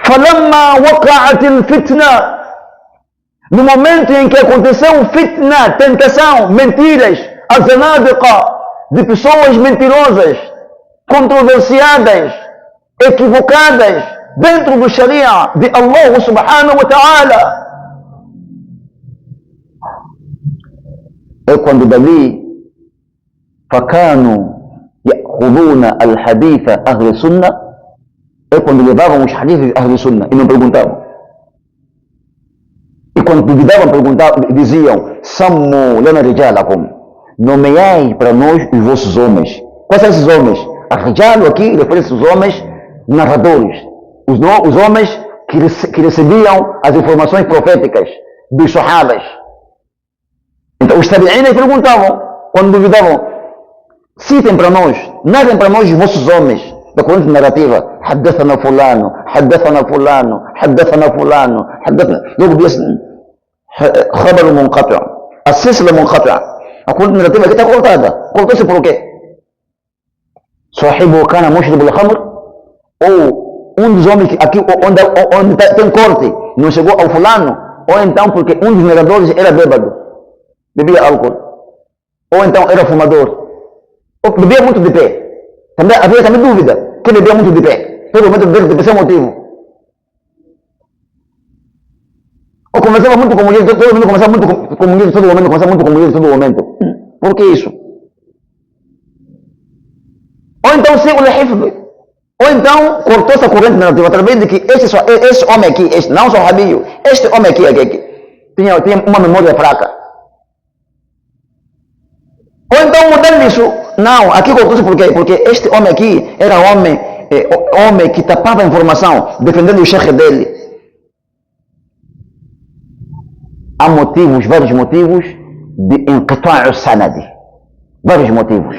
فلما وقعت الفتنة. No momento em que aconteceu fitna, tentação, mentiras, a zanadiqa, de pessoas mentirosas, controversiadas, equivocadas, dentro do Sharia de Allah subhanahu wa ta'ala. É quando dali, فَكَانُوا يَأْخُذُونَ الْحَدِيثَ أَهْلِ السُنَّةِ. É quando levavam os hadiths de Ahl Sunnah e não perguntavam. E quando duvidavam, perguntavam, diziam, Sammu lana rijalakum. Nomeai para nós os vossos homens. Quais são esses homens? A rijal aqui refere-se aos homens narradores. Os homens que recebiam as informações proféticas dos sahabas. Então os tabi'in perguntavam, quando duvidavam, citem para nós, narrem para nós os vossos homens da corrente narrativa. حدثنا فلان حدثنا فلان حدثنا فلان حدثنا. Logo diz خبر منقطع, a silsila منقطع. A corrente narrativa aqui está cortada. Cortou-se por quê? صاحبه كان مشرب الخمر, ou dos homens aqui onde tem corte não chegou ao fulano, ou então porque dos narradores era bêbado, bebia álcool, ou então era fumador, ou bebia muito de pé. Havia também dúvida que bebia muito de pé. Todo momento deve ser motivo. Ou conversava muito com mulheres, todo mundo conversava muito com mulheres todo momento, conversava muito com mulheres todo momento. Por que isso? Ou então sem o hifd. Ou então cortou essa corrente narrativa através de que este homem aqui, não só Rabio, este homem aqui tinha uma memória fraca. Ou então mudando isso, não, aqui cortou-se por quê? Porque este homem aqui era homem que tapava a informação, defendendo o chefe dele. Há motivos, vários motivos de inqita' al-sanad. Vários motivos.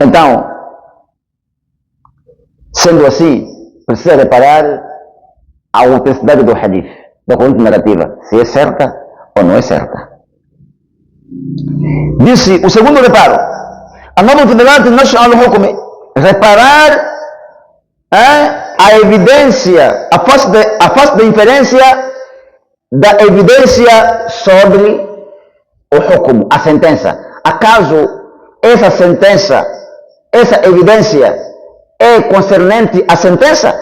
Então, sendo assim, precisa reparar a autenticidade do hadith, da corrente narrativa, se é certa ou não é certa. Disse o segundo reparo, a nova utilidade nacional do hukm, reparar a evidência, a face da inferência da evidência sobre o hukm, a sentença. Acaso essa sentença, essa evidência é concernente à sentença,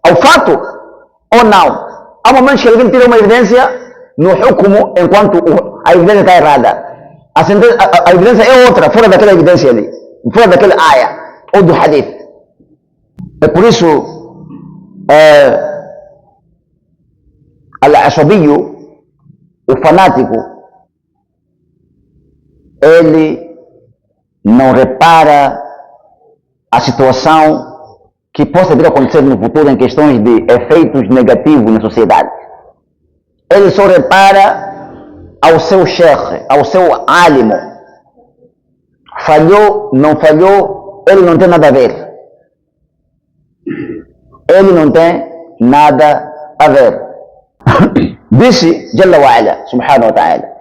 ao fato ou não? Há momentos que alguém tira uma evidência no hukm enquanto a evidência está errada. A evidência é outra, fora daquela evidência ali, fora daquela aya ou do hadith. É por isso, al-ashabiyyu, o fanático, ele não repara a situação que possa vir a acontecer no futuro em questões de efeitos negativos na sociedade. Ele só repara ao seu sheikh, ao seu álimo. Falhou, não falhou, ele não tem nada a ver. Ele não tem nada a ver. Disse Jalla wa Ala, subhanahu wa ta'ala,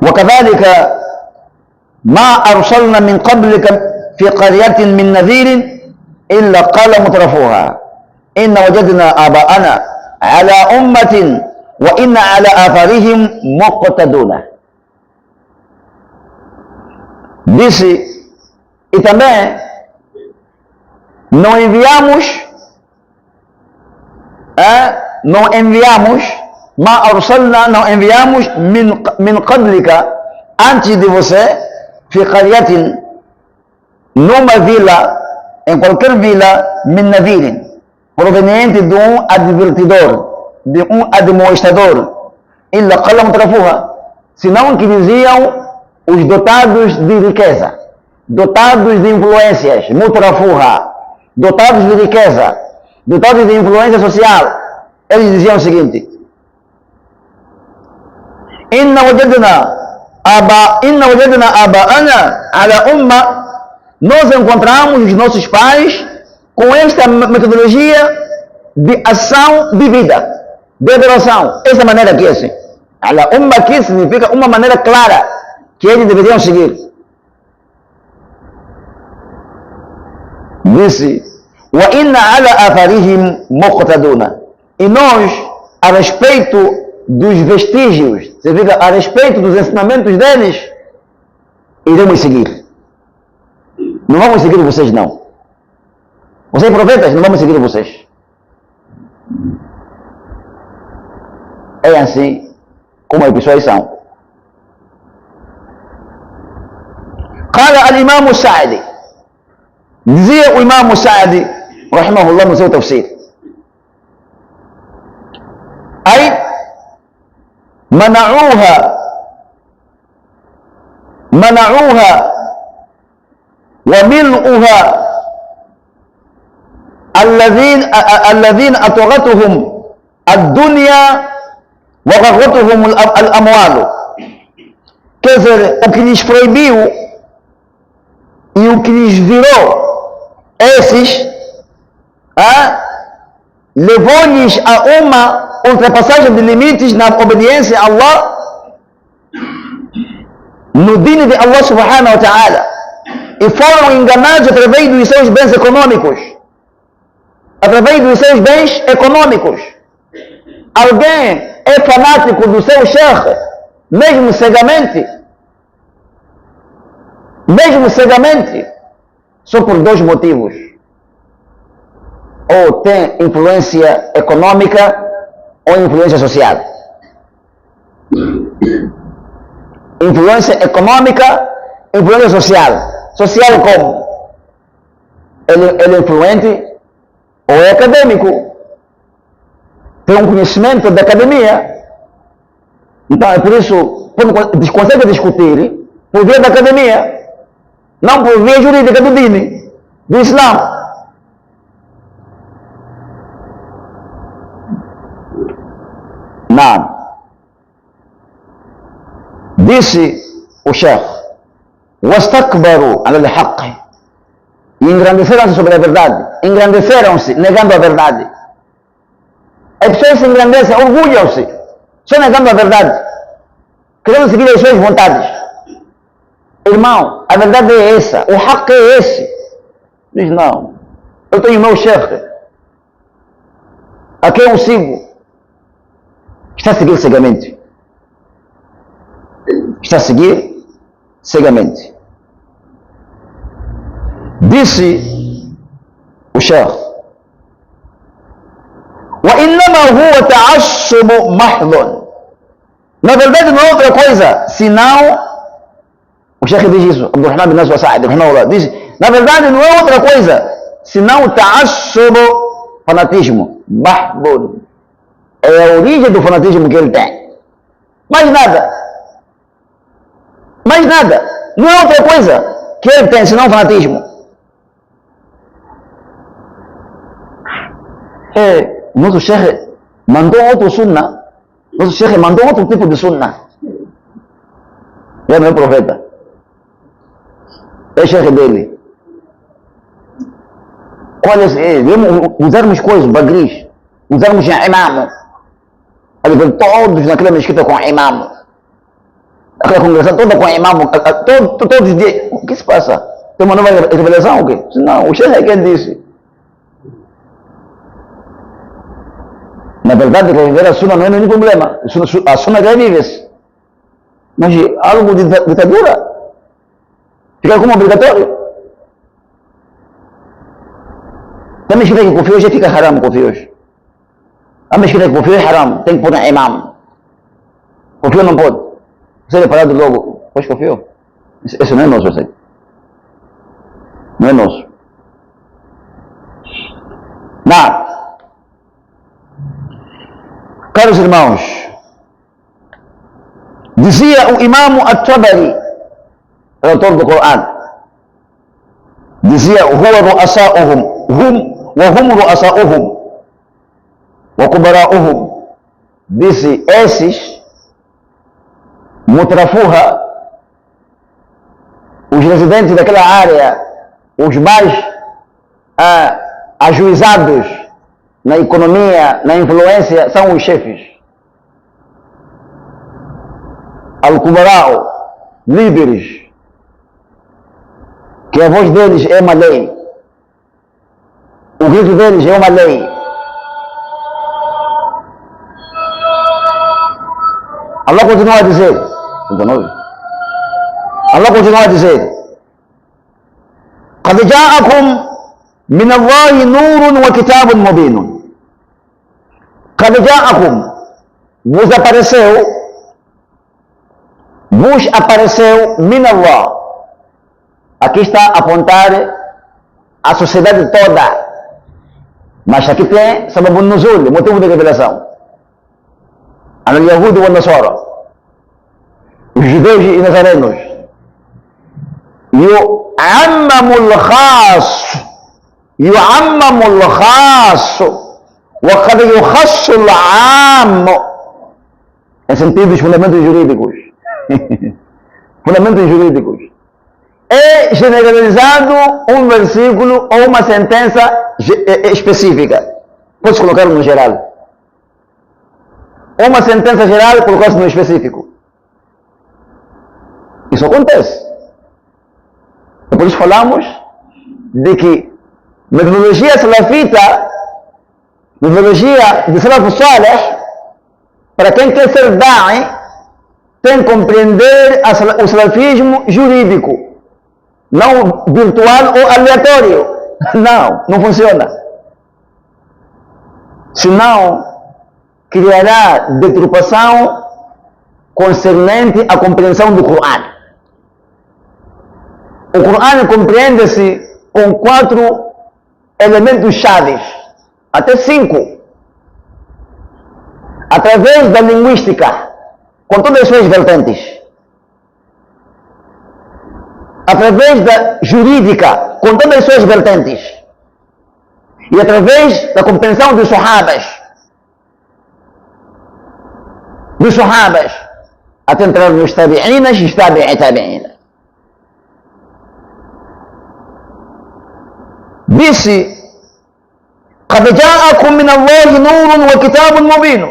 وكذلك ما أرسلنا من قبلك في قرية من نذير إلا قال مترفوها إن وجدنا آباءنا على أمة وإن على آثارهم مقتدون. Disse, e também não enviamos ما أرسلنا, não enviamos من قبلك, antes de você, في قرية, numa vila, em qualquer vila, من نذير, proveniente de advertidor, de admoestador, إلا قال مترفوها, senão que diziam os dotados de riqueza, dotados de influências, mutrafuha, dotados de riqueza, dotados de influência social, eles diziam o seguinte: Inna wajadna aba'ana ala umma. Nós encontramos os nossos pais com esta metodologia de ação de vida, de adoração. Essa maneira aqui, assim. Ala umma aqui significa uma maneira clara que eles deveriam seguir. Disse: Wa inna ala atharihim muqtaduna. E nós, a respeito dos vestígios, significa a respeito dos ensinamentos deles, iremos seguir. Não vamos seguir vocês, não. Vocês profetas, não vamos seguir vocês. É assim como as pessoas são. Qala al-Imam Sa'di. Dizia o Imam Sa'di, rahimahullah, no seu tafsir: Ai, mana'uha وملؤها الذين أطغتهم الدنيا وغرتهم الأموال. Quer dizer, o que lhes proibiu e o que lhes virou, esses levou-lhes a uma ultrapassagem de limites na obediência a Allah, no dino de Allah subhanahu wa ta'ala, e foram enganados através dos seus bens econômicos. Através dos seus bens econômicos. Alguém é fanático do seu sheikh, mesmo cegamente, só por dois motivos: ou tem influência econômica ou influência social. Influência econômica, influência social. Social como? Ele é influente ou é acadêmico, tem um conhecimento da academia. Então é por isso que consegue discutir por via da academia, não por via jurídica do dini, do Islã. Não. Disse o chefe: wastakbaru ala al-haqq, e engrandeceram-se sobre a verdade, engrandeceram-se negando a verdade. As pessoas se engrandecem, orgulham-se, só negando a verdade, querendo seguir as suas vontades. Irmão, a verdade é essa, o haqq é esse. Diz: não, eu tenho meu chefe, a quem eu sigo. Está a seguir cegamente. Está a seguir cegamente. Disse o chefe: وإنما هو تعصب محض. Na verdade não é outra coisa senão, o chefe diz isso, Abdurrahman bin Nasr Sa'di, diz: na verdade não é outra coisa senão ta'assub, fanatismo, mahbud. É a origem do fanatismo que ele tem. Mais nada. Mais nada. Não é outra coisa que ele tem senão fanatismo. O nosso chefe mandou outro sunnah. Nosso chefe mandou outro tipo de sunnah. Ele não é profeta. É chefe dele. Qual é? Usarmos coisas, bagris. Usarmos imam. Todos naquela mesquita com imam. Aquela congregação toda com imam. Todos os dias. O que se passa? Tem uma nova revelação ou quê? Não, o chefe é quem disse. Na verdade, viver a sunna não é nenhum problema. A sunna já vive-se. Mas algo de ditadura fica como obrigatório. A mesquita que confia hoje fica haram confia hoje. A mesquita que confia é haram. Tem que pôr um imam. Confia não pode. Você é parado logo. Pois confiou. Isso não é nosso, assim. Não é nosso. Não. Caros irmãos, dizia o Imam At-Tabari, autor do Coran, dizia: huwa ru'asa'uhum, hum وهم رؤساؤهم وكبراؤهم. Disse, esses mutrafuha, os residentes daquela área, os mais ajuizados na economia, na influência, são os chefes. Al-Kubarao, líderes, que a voz deles é uma lei, o grito deles é uma lei. Allah continua a dizer, Allah continua a dizer, قد جاءكم من الله نور وكتاب مبين. قد جاءكم, vos apareceu min Allah. Aqui está a apontar a sociedade toda, mas aqui tem sabab nuzul, motivo de revelação. Al-Yahudi e Nasara, os judeus e nazarenos. يعمم الخاص وقد يخص العام, em sentidos fundamentos jurídicos. Fundamentos jurídicos. É generalizado um versículo ou uma sentença específica. Pode colocar no geral. Uma sentença geral colocar-se no específico. Isso acontece. E por isso falamos de que metodologia salafita, metodologia de Salaf Salih, para quem quer ser da'i, tem que compreender o salafismo jurídico, não virtual ou aleatório. Não funciona. Senão, criará deturpação concernente à compreensão do Coran. O Coran compreende-se com 4 elementos chaves, até 5, através da linguística, com todas as suas vertentes, através da jurídica, com todas as suas vertentes, e através da compreensão dos sahabas, até entrar nos tabi'inas e tabi'inas. Disse, قد جاءكم من الله نور وكتاب مبين.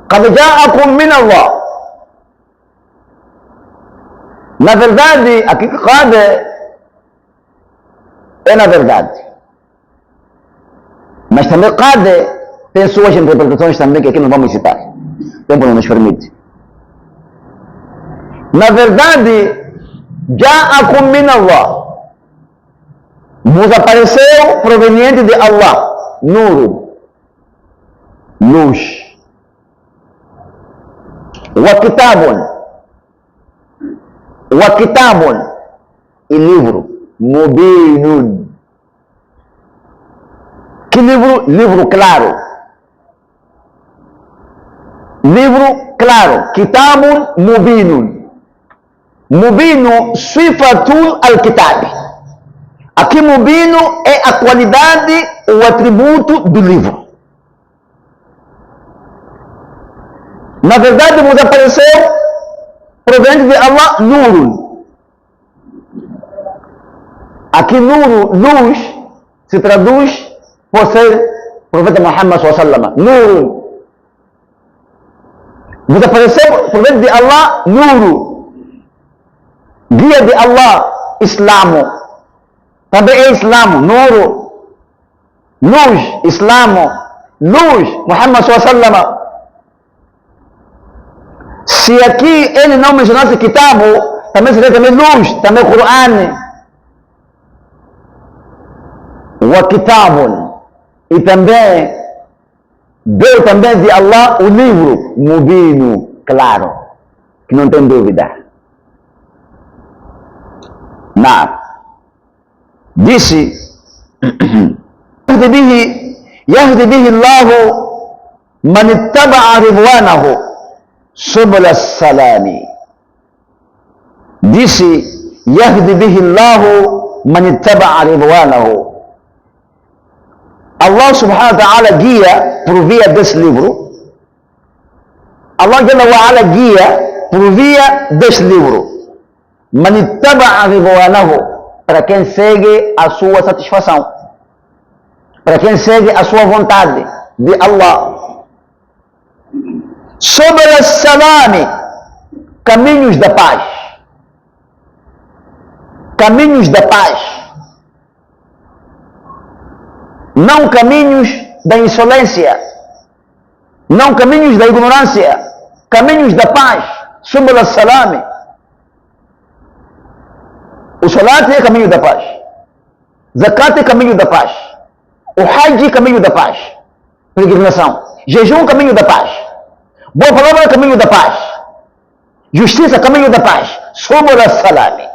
قد جاءكم من الله. Na verdade, aqui qad é na verdade, mas também qad tem suas interpretações também que aqui não vamos citar, o tempo não nos permite. Na verdade, ja'akum min Allah, vos apareceu proveniente de Allah, nuru, luz, wa kitabun, e livro, mubinun. Que livro? Livro claro. Livro claro. Kitabun mubinun. Mubinu sifatul al-kitab. Aqui mubinu é a qualidade, o atributo do livro. Na verdade, vos apareceu proveniente de Allah, nurun. Aqui nuru, luz, se traduz por ser profeta Muhammad sallallahu alaihi wasallam. Nuru. Vos apareceu proveniente de Allah, nuru. Guia de Allah, islamo. Também é islamo, nuru. Luz, islamo. Luz, Muhammad sallallahu alaihi wasallam. Se aqui ele não mencionasse kitabu, também seria também luz, também Quran. Wa kitabun. E também deu também de Allah o livro mubino, claro, que não tem dúvida. Disse يهدي به الله من اتبع رضوانه سبل السلام. Disse يهدي به الله man ittaba'a ridwanahu. Allah subhanahu wa ta'ala guia por via desse livro. Allah Jalla wa Ala guia por via desse livro. Man ittaba'a ridwanahu, para quem segue a sua satisfação, para quem segue a sua vontade de Allah. Sobre as salami, caminhos da paz. Caminhos da paz. Não caminhos da insolência, não caminhos da ignorância, caminhos da paz. Sobre as salami. O salat é caminho da paz. Zakat é caminho da paz. O hajj é caminho da paz. Peregrinação. Jejum é caminho da paz. Boa palavra é caminho da paz. Justiça é caminho da paz. Sobre a salami.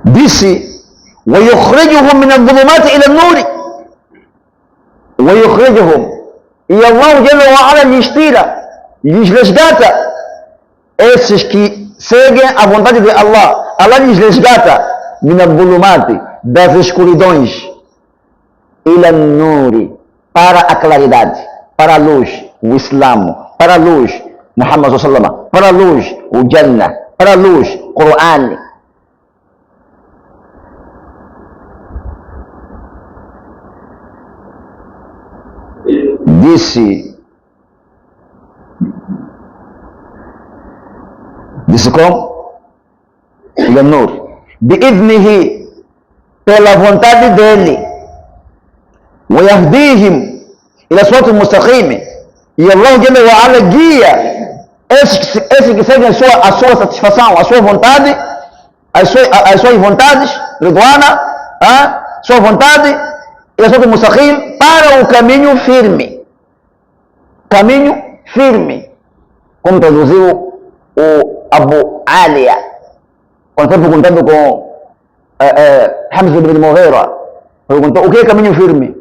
Disse: وَيُخْرِجُهُمْ مِنَ الظُّلُمَاتِ إِلَى النُّورِ. وَيُخْرِجُهُمْ. E Allah Jalla wa Ala lhes tira, lhes resgata esses que seguem a vontade de Allah. Allah lhes resgata min al-dhulumati, das escuridões, ila an-nuri, para a claridade, para a luz, o Islamo, para a luz, Muhammad sallallahu alaihi wasallam, para a luz, o Jannah, para a luz, Quran. Disse como? Ila an-nur. Bi'idhnihi, pela vontade dele. Wa yahdihim ila sirati mustaqim. E Allah Jalla wa Ala guia esses que seguem a sua satisfação, a sua vontade, as suas vontades, ridwana, sua vontade, ila sirati mustaqim, para o caminho firme. Caminho firme. Como traduziu o Abu Aliya, quando foi perguntando com Hamza ibn Mughira, perguntou: o que é caminho firme?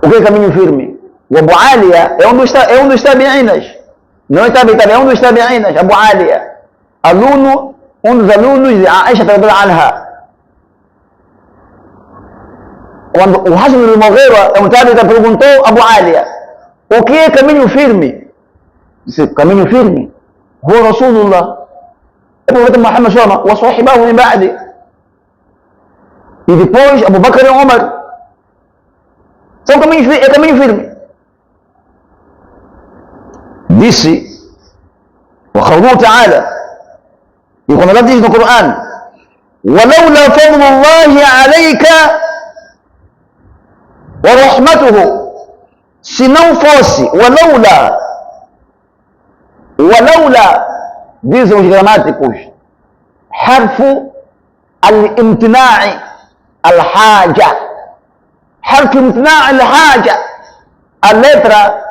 O que é caminho firme? O Abu Aliya é um dos tabi'inas, não é tabi'i, é um dos tabi'inas. Abu Aliya, aluno, um dos alunos de Aisha radhiyallahu anha. Quando o Hamza ibn Mughira, um tabi'i, perguntou a Abu Aliya: o que é caminho firme? Disse: caminho firme, huwa Rasulullah, o profeta Muhammad sallallahu alaihi wasallam, wa sahibahu min ba'di. E depois Abu Bakr e Umar. São caminhos, é caminho firme. Disse, wa qawluhu ta'ala, e quando Allah diz no Coran: وَلَوْلَا فَضْلُ اللَّهِ عَلَيْكَ وَرَحْمَتُهُ. Se não fosse, walaula, dizem os gramáticos, harfu al-imtina'i al-haja. Harfu al-imtina'i al-haja, a letra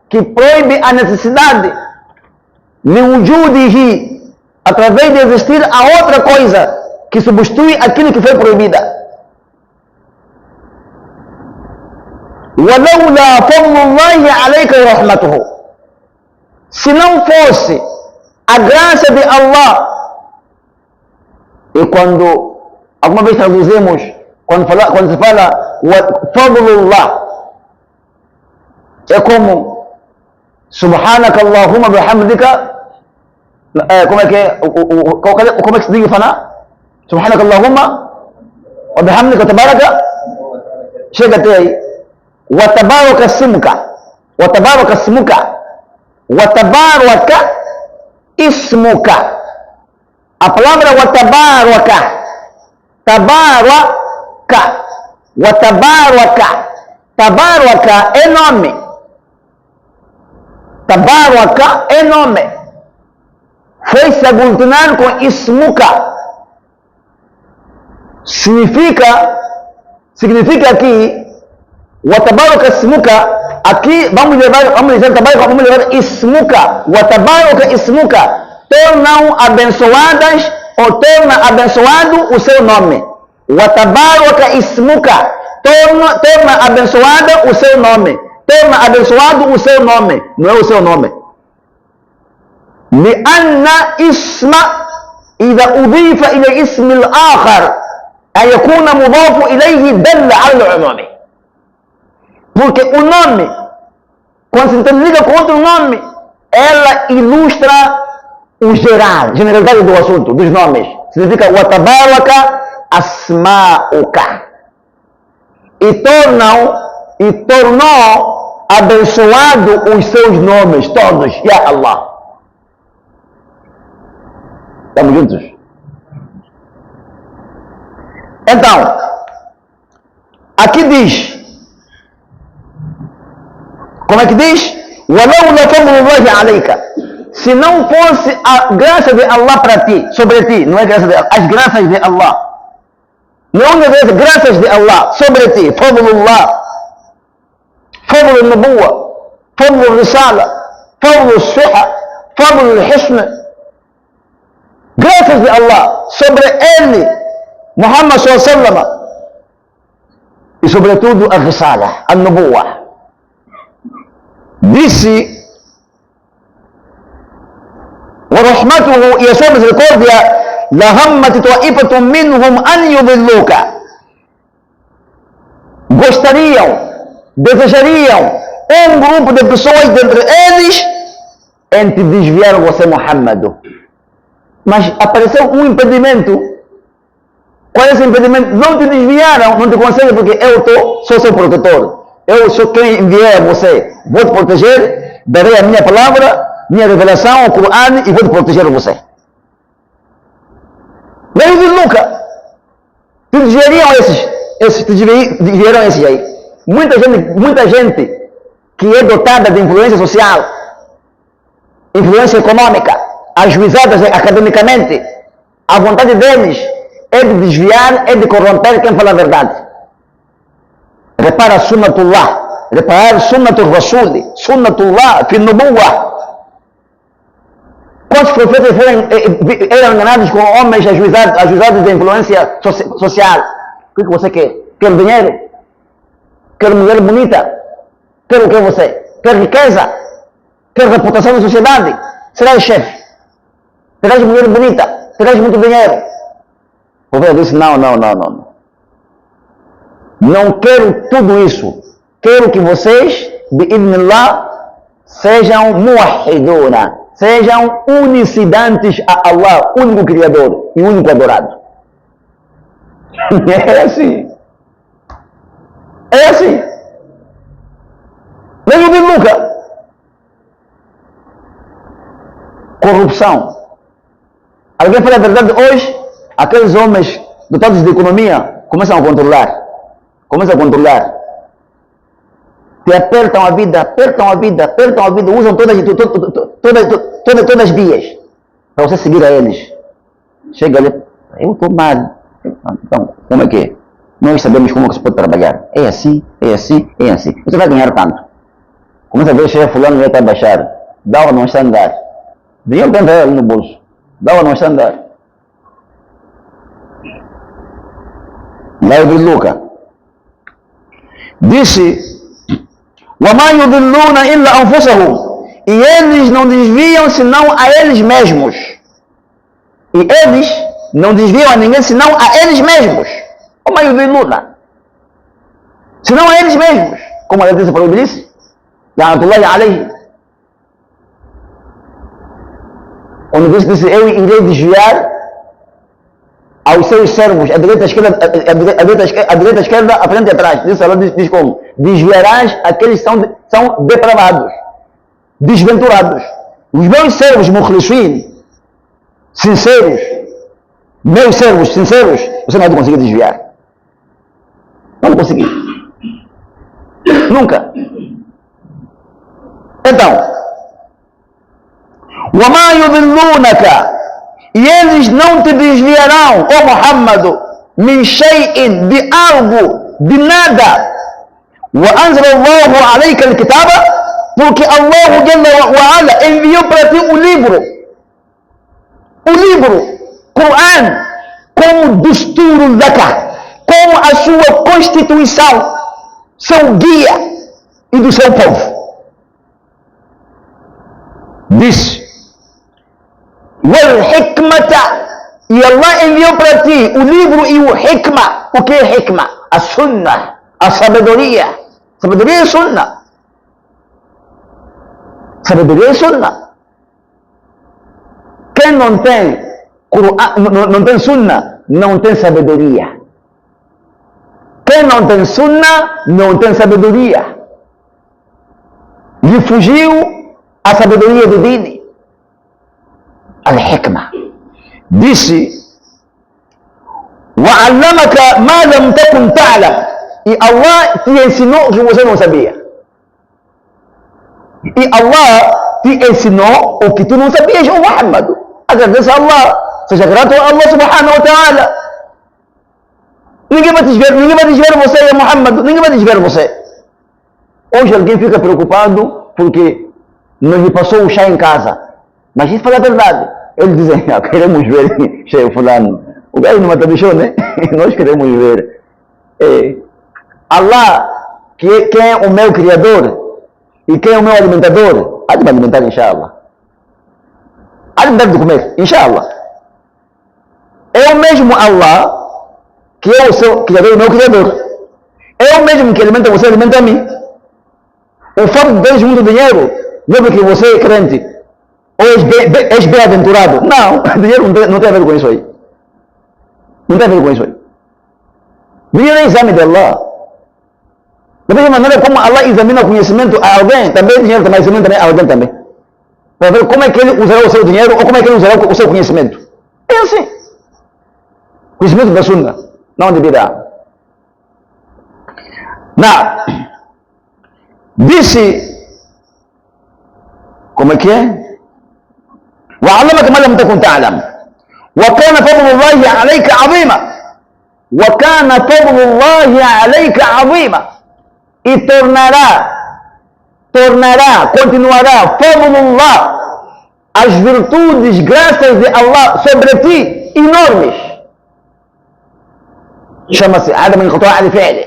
que proíbe a necessidade, liwujudihi, através de existir a outra coisa que substitui aquilo que foi proibida. وَلَوْلَا فَضْلُ اللَّهِ عَلَيْكَ وَرَحْمَتُهُ. Se não fosse a graça de Allah, e quando alguma vez traduzimos, quando se fala fadlullah, é como subhanaka Allahumma bihamdika, como é que se diz falar? Subhanaka Allahumma wa bihamdika tabaraka, chega até aí. Wa tabaraka ismuka, wa tabaraka ismuka, wa tabaraka ismuka. A palavra wa tabaraka, wa tabaraka é nome. Tabaraka é nome. Foi-se agglutinar com ismuka. Significa aqui, wa tabaraka ismuka, aqui vamos levar ismuka, wa tabaraka ismuka, tornam abençoadas ou torna abençoado o seu nome. Wa tabaraka ismuka, torna abençoada o seu nome. Torna abençoado o seu nome, não é o seu nome. لأن اسم إذا أضيف إلى اسم الآخر أن يكون مضاف إليه دل على العموم. Porque o nome, quando se interliga com outro nome, ela ilustra o geral, generalidade do assunto, dos nomes. Significa watabaraka asma'uka. E tornou abençoado os seus nomes, todos, Ya Allah. Estamos juntos? Então, aqui diz, como é que diz? وَلَوْلَا فَضْلُ اللَّهِ عَلَيْكَ. Se não fosse a graça de Allah para ti, sobre ti, não é graça de Allah, as graças de Allah. Não é graças de Allah sobre ti, فضل الله, فضل النبوة, فضل الرسالة, فضل الصحة, فضل الحسن. Graças de Allah sobre ele, Muhammad sallallahu alaihi wasallam, e sobretudo a risala, a nubuwa. Disse, ورحمته e a sua misericórdia, لَهَمَّتِ طَائِفَةٌ مِّنْهُمْ أَنْ يُضِلُّوكَ. Gostariam, desejariam grupo de pessoas dentre eles em te desviar você, Muhammad. Mas apareceu um impedimento. Qual é esse impedimento? Não te desviaram, não te conseguem, porque eu sou seu protetor. Eu sou quem enviei a você. Vou te proteger, darei a minha palavra, minha revelação, o Corão, e vou te proteger você. Veio de Luca. Te desviariam esses, te desviaram esses aí. Muita gente que é dotada de influência social, influência econômica, ajuizadas academicamente, a vontade deles é de desviar, é de corromper quem fala a verdade. Repara sunnatullah, repara sunnatul rasul, sunnatullah fi nubuwa. Quantos profetas eram enganados com homens ajuizados de influência social? O que você quer? Quer dinheiro? Quer mulher bonita? Quer o que você? Quer riqueza? Quer reputação na sociedade? Serás chefe? Terás mulher bonita? Terás muito dinheiro? O profeta disse, não. Não quero tudo isso. Quero que vocês, bi'idnillah, sejam muwahhiduna, sejam unicidades a Allah, único Criador e único adorado. É assim. É assim. Livro de Lucas. Corrupção. Alguém fala a verdade hoje? Aqueles homens dotados de economia começam a controlar. Te apertam a vida, usam todas as vias para você seguir a eles. Chega ali, eu estou mal. Então, como é que é? Nós sabemos como você pode trabalhar. É assim. Você vai ganhar tanto. Começa a ver, chega fulano, já está a baixar. Dá ou não está a andar. Dinheiro tem ali no bolso. Dá ou não está a andar. Lá de Lucas. Disse, وَمَا يُضِلُّونَ إِلَّا أَنفُسَهُمْ. E eles não desviam senão a eles mesmos. E eles não desviam a ninguém senão a eles mesmos. وَمَا يُضِلُّونَ. Senão a eles mesmos. Como a disse para o Iblis, la'natullahi alayhi. Quando Deus disse, eu irei desviar aos seus servos, a direita, a esquerda, a frente e atrás. Diz como? Desviarás aqueles que são depravados, desventurados. Os meus servos, mukhlisin, sinceros, meus servos sinceros, você não vai conseguir desviar. Não vai conseguir. Nunca. Então, وَمَا يُضِلُّونَكَ. E eles não te desviarão, ó Muhammad, min shay'in, de algo, de nada. وَأَنزَلَ اللَّهُ عَلَيْكَ الْكِتَابَ. Porque Allah Jalla wa Ala enviou para ti o livro, Quran, como dusturo zaka, como a sua constituição, seu guia e do seu povo. Diz, wal hikmata, e Allah enviou para ti o livro e o hikma. O que é hikma? A sunnah, a sabedoria. Sabedoria é sunnah. Sabedoria é sunnah. Quem não tem Quran, não tem sunnah, não tem sabedoria. Quem não tem sunnah, não tem sabedoria. Lhe fugiu a sabedoria do dini. Al-hikmah. Disse: وَعَلَّمَكَ مَا لَمْ تَكُنْ تَعْلَمْ. E Allah te ensinou o que você não sabia. E Allah te ensinou o que tu não sabias, oh Muhammad. Agradeça a Allah. Seja grato a Allah subhanahu wa ta'ala. Ninguém vai desviar você, Muhammad. Ninguém vai desviar você. Hoje alguém fica preocupado porque não lhe passou o chá em casa. Mas isso fala a verdade. Eles dizem: queremos ver cheio fulano. O gajo não mata bicho, né? Nós queremos ver. Allah, quem é o meu criador e quem é o meu alimentador, há de me alimentar, inshallah. Há de me dar de comer, inshallah. É o mesmo Allah que é o seu criador e o meu criador. É o mesmo que alimenta você, alimenta a mim. O fato de teres muito dinheiro não é porque você é crente ou és bem-aventurado. Não, dinheiro não tem a ver com isso aí. Não tem a ver com isso aí. Dinheiro é exame de Allah. Da mesma maneira como Allah examina o conhecimento a alguém, também dinheiro também examina a alguém também. Para ver como é que ele usará o seu dinheiro ou como é que ele usará o seu conhecimento. É assim. Conhecimento da Sunnah, não de bid'ah. Disse, como é que é? وَعَلَّمَكَ مَا لَمْ تَكُنْ تَعْلَمْ وَكَانَ فَضْلُ اللَّهِ عَلَيْكَ عَظِيمًا وَكَانَ فَضْلُ اللَّهِ عَلَيْكَ عَظِيمًا. E continuará fadlullah, as virtudes, graças de Allah sobre ti, enormes. Chama-se Adam Inqita'a al-Fi'l.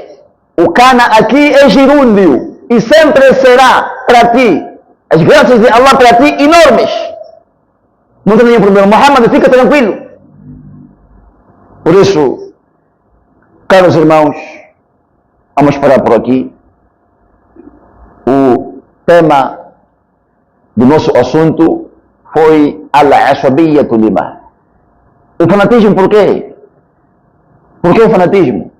O kana aqui é gerúndio e sempre será para ti as graças de Allah para ti enormes. Não tem nenhum problema. Muhammad, fica tranquilo. Por isso, caros irmãos, vamos parar por aqui. O tema do nosso assunto foi al-asabiyatu lima. O fanatismo, por quê? Por que o fanatismo?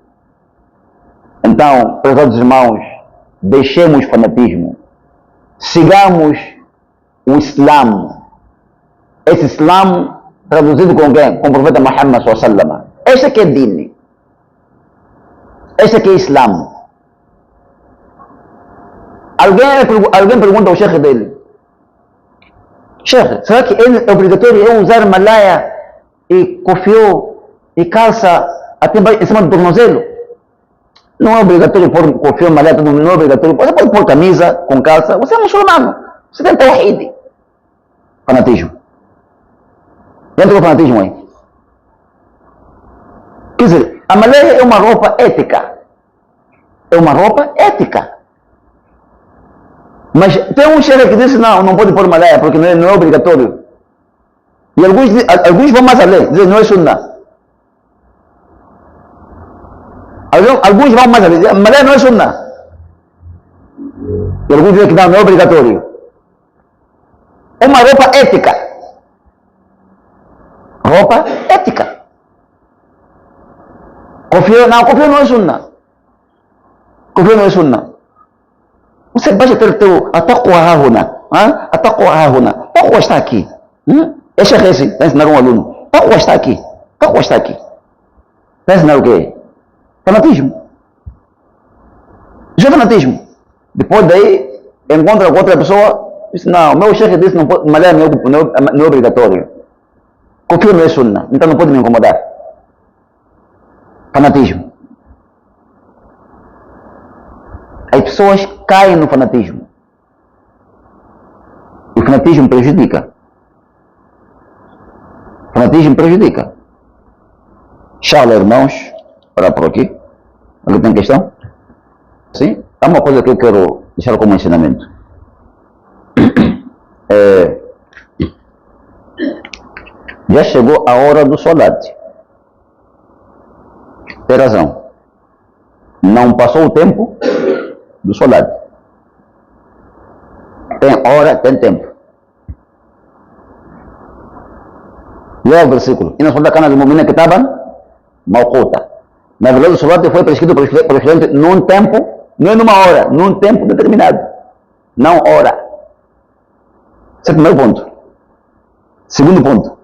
Então, prezados irmãos, deixemos o fanatismo. Sigamos o Islã. Esse Islã traduzido com quem? Com o profeta Muhammad sallallahu. Este aqui é dini. Este aqui é Islã. Alguém pergunta ao chefe dele: chefe, será que é obrigatório eu usar malaya e cofiô e calça até em cima do tornozelo? Não é obrigatório pôr cofiô, malaya, tudo não é obrigatório. Você pode pôr camisa com calça. Você é muçulmano. Você tem tawhid. Fanatismo. Entra o fanatismo aí. Quer dizer, a malaya é uma roupa ética. É uma roupa ética. Mas tem um chefe que diz: não pode pôr malaya porque não é obrigatório. E alguns vão mais além, dizem: não é sunnah. Alguns vão mais além, dizem: malaya não é sunnah. E alguns dizem que não é obrigatório. É uma roupa ética. Roupa ética. Cofiô não é sunnah. Cofiô não é sunnah. Você basta ter a taqwa hahuna. A taqwa hahuna. Taqwa está aqui. Esse é esse. Vai ensinar um aluno. Taqwa está aqui. Taqwa está aqui. Vai ensinar o quê? Fanatismo. Já é fanatismo. Depois daí, encontra com outra pessoa. Diz: não, meu chefe disse não pode, malhar não é obrigatório. Confio não é sunnah. Então não pode me incomodar. Fanatismo. As pessoas caem no fanatismo. E o fanatismo prejudica. O fanatismo prejudica. Inshallah, irmãos, parar por aqui. Alguém tem questão? Sim? Há uma coisa que eu quero deixar como ensinamento. Já chegou a hora do solate. Tem razão. Não passou o tempo do solate. Tem hora, tem tempo. Lê o versículo. E na sua cana de mu'minin que estavam mawquta. Na verdade, o solate foi prescrito por Cristo num tempo, não é numa hora, num tempo determinado. Não hora. Esse é o primeiro ponto. Segundo ponto.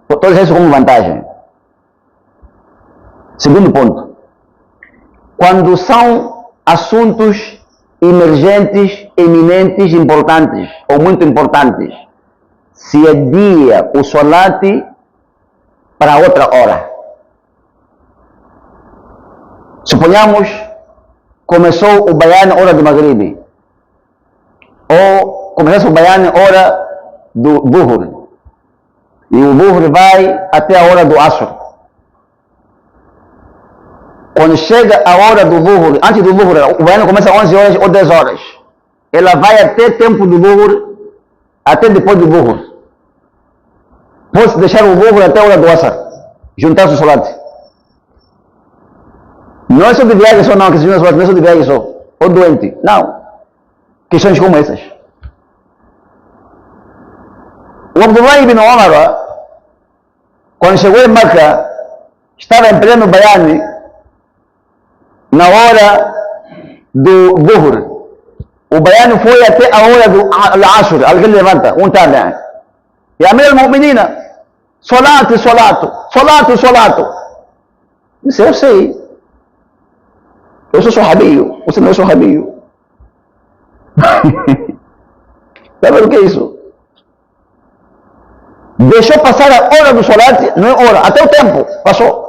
Todos isso como vantagem. Segundo ponto. Quando são assuntos emergentes, eminentes, importantes ou muito importantes, se adia o solate para outra hora. Suponhamos, começou o bayan hora do Maghrib, ou começou o bayan hora do Dhuhr, e o Dhuhr vai até a hora do Asr. Quando chega a hora do Dhuhr, antes do Dhuhr, o bayan começa às 11 horas ou 10 horas. Ela vai até tempo do Dhuhr, até depois do Dhuhr. Pode deixar o Dhuhr até a hora do Asr, juntar-se o solate. Não é só de viagem só não, que se não é só de viagem só, ou doente, não. Questões como essas. O Abdullah ibn Umar, quando chegou em Meca, estava em pleno bayan, na hora do Dhuhr. O bayan foi até a hora do Asr, alguém levanta, um tabi'in. E a minha mu'minina, solate, solato, solate, solato. Disse, eu sei. Eu sou sahabio, você não é sahabio. Sabe o que é isso? Deixou passar a hora do solate, não é hora, até o tempo, passou.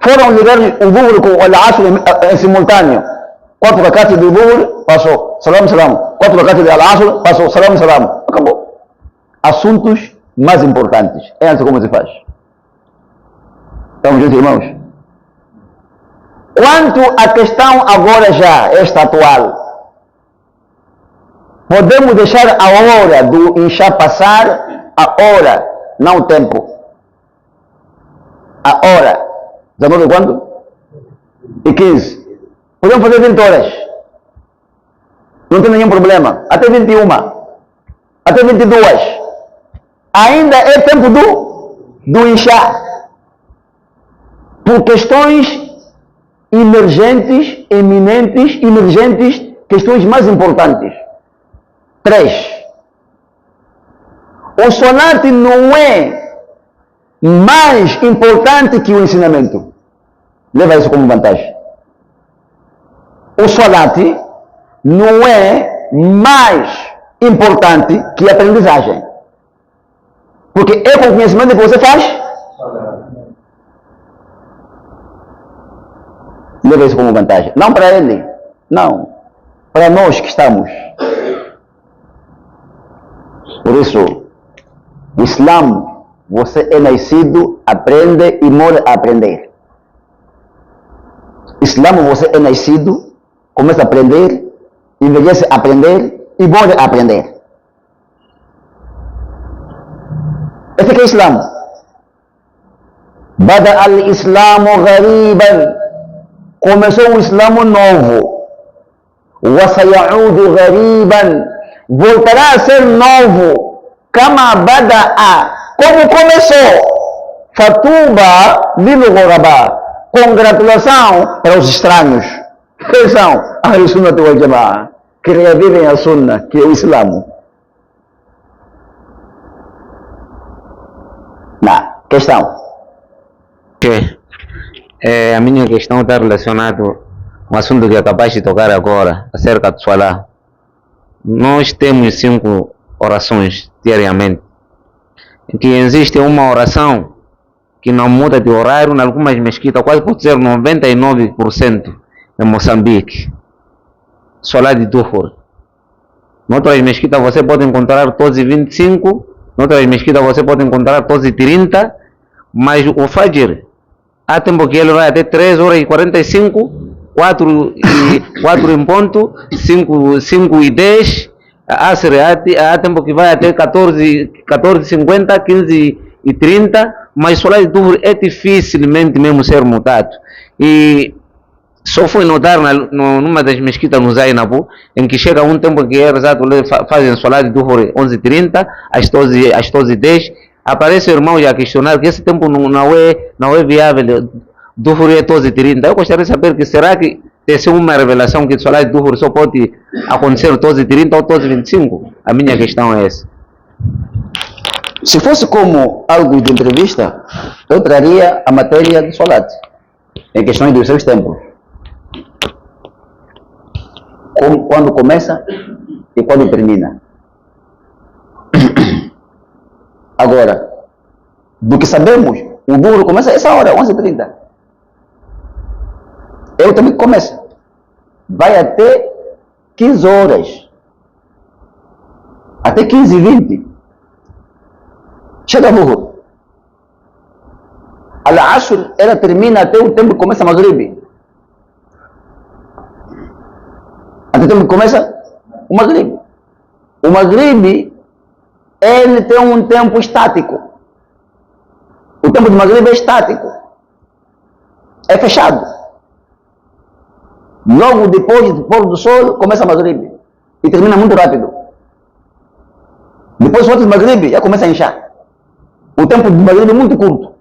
Foram ligar o Dhuhr com o Asr em simultâneo. 4 rakats do Dhuhr, passou. Salam, salam. 4 rakats do Asr, passou. Salam, salam. Acabou. Assuntos mais importantes. É assim como se faz. Estamos juntos, irmãos? Quanto à questão agora já, esta atual, podemos deixar a hora do Isha passar, a hora, não o tempo. A hora. 19 quanto? E 15. Podemos fazer 20 horas. Não tem nenhum problema. Até 21. Até 22. Ainda é tempo do Isha. Por questões emergentes, eminentes, emergentes, questões mais importantes. 3. O solate não é mais importante que o ensinamento. Leva isso como vantagem. O solate não é mais importante que a aprendizagem. Porque é com o conhecimento que você faz. Leva isso como vantagem. Não para ele, não. Para nós que estamos. Por isso, o Islã, você é nascido, aprende e morre a aprender. Islã, você é nascido, começa a aprender, envelhece a aprender e morre a aprender. Esse que é o Islã. Bada al-Islamu ghariban. Começou um Islã novo. وَسَيَعُودُ غَرِيبًا. Voltará a ser novo. Kama bada'a. Como começou. Fatuba lil-ghuraba. Congratulação para os estranhos. Que são? Ahl-Sunnah wal Jama'ah. Que revivem a Sunnah, que é o Islã. Na questão. Que? A minha questão está relacionada com o assunto que acabaste de tocar agora, acerca do Salah. Nós temos 5 orações diariamente, em que existe uma oração que não muda de horário em algumas mesquitas, quase pode ser 99% em Moçambique. Salah de Dhuhr. Em outras mesquitas você pode encontrar 12h25, em outras mesquitas você pode encontrar 12h30, mas o Fajr, há tempo que ele vai até 3h45, 4 em ponto, 5h10, há tempo que vai até 14h50, 15h30, mas solar de Duhur é dificilmente mesmo ser mutado. E só fui notar numa das mesquitas no Zainabu, em que chega um tempo que é exato, fazem solar de Duhur 11h30, às 12h10, aparece o irmão já a questionar que esse tempo não é viável, Duhur é 12h30. Eu gostaria de saber que será que tem uma revelação que o solar de Duhur só pode acontecer 12h30 ou 12h25? A minha questão é essa. Se fosse como algo de entrevista, eu traria a matéria do solar, em questões dos seus tempos. Quando começa e quando termina. Agora, do que sabemos, o Duhur começa essa hora, 11h30. Eu também começa. Vai até 15 horas. Até 15h20. Chega Duhur. Al-Asr, ela termina até o tempo que começa Maghrib. Até o tempo que começa o Maghrib. O Maghrib, ele tem um tempo estático. O tempo do Maghrib é estático. É fechado. Logo depois do pôr do sol, começa o Maghrib. E termina muito rápido. Depois do Maghrib, já começa a inchar. O tempo do Maghrib é muito curto.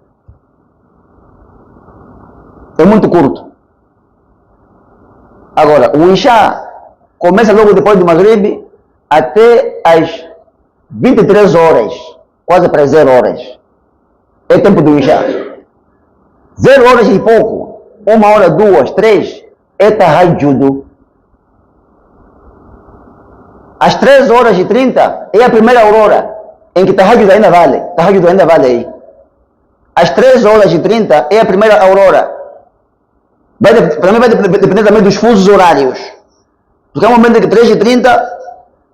É muito curto. Agora, o Isha começa logo depois do Maghrib até às 23 horas, quase para 0 horas. É tempo do Isha. 0 horas e pouco, 1 hora, 2, 3, é Tahajjud. Às 3 horas e 30 é a primeira aurora, em que Tahajjud ainda vale. Tahajjud ainda vale aí. Às 3 horas e 30 é a primeira aurora. Para mim vai depender também dos fusos horários. Porque há um momento que 3h30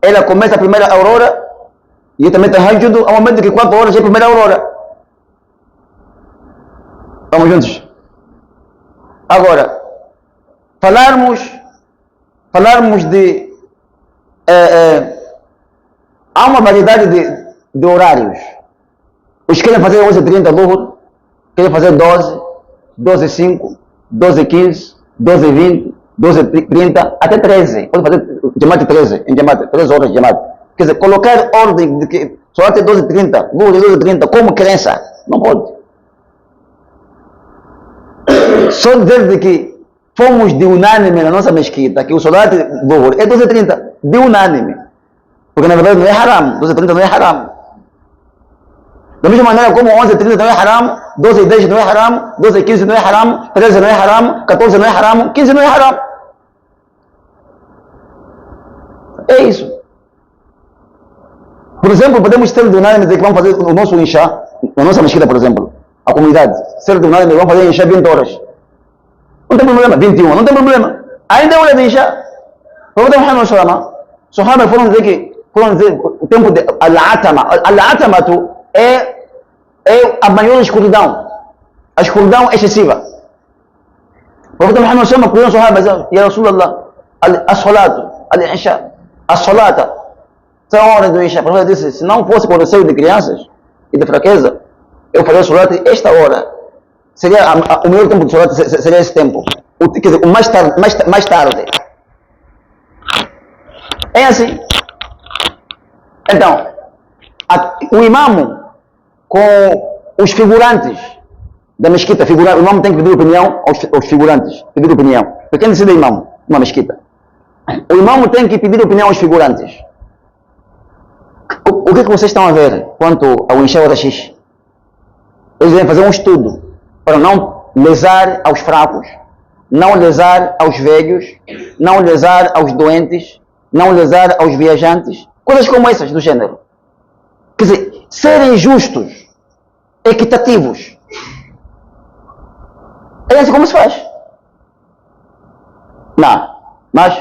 ela começa a primeira aurora e também Tahajjud, há um momento que 4 horas é a primeira aurora. Vamos juntos? Agora, falarmos de... há uma variedade de horários. Os que querem fazer 11h30 Duhur, querem fazer 12, 12h05, 12h15, 12h20, 12h30, até 13. Pode fazer Jamaat 13, em Jamaat, 13 horas de Jamaat. Quer dizer, colocar ordem de que só até 12h30, 12h30, como crença, não pode. Só dizer de que fomos de unânime na nossa mesquita, que o solat Duhur é 12h30, de unânime. Porque na verdade não é haram, 12h30 não é haram. Da mesma maneira como 11h30 não é haram, 12h10 não é haram, 12h15 não é haram, 13 não é haram, 14 não é haram, 15 não é haram. É isso. Por exemplo, podemos ter de unânime dizer que vamos fazer o nosso Isha, na nossa mesquita, por exemplo, a comunidade, ser de unânime, vamos fazer Isha 20 horas. Não tem problema, 21, não tem problema. Ainda é hora de Isha. O Profeta Muhammad Sahaba foram dizer o tempo de Al-Atama. Al-Atamatu é a maior escuridão. A escuridão excessiva. O Profeta Muhammad chama com os Sahabas, Ya Rasulallah, as-salatu, al-Isha, as-salata, são horas do Isha. O Profeta disse, se não fosse por receio de crianças e de fraqueza, eu faria o salat esta hora. Seria o melhor tempo do salat, seria esse tempo. Quer dizer, o mais tarde. É assim. Então, o imamo com os figurantes da mesquita, o imamo tem que pedir opinião aos figurantes, pedir opinião. Porque quem decide é o imamo, uma mesquita. O imamo tem que pedir opinião aos figurantes. O que é que vocês estão a ver quanto ao Isha hora X? Eles devem fazer um estudo para não lesar aos fracos, não lesar aos velhos, não lesar aos doentes, não lesar aos viajantes, coisas como essas do gênero. Quer dizer, serem justos, equitativos. É assim como se faz. Não, mas...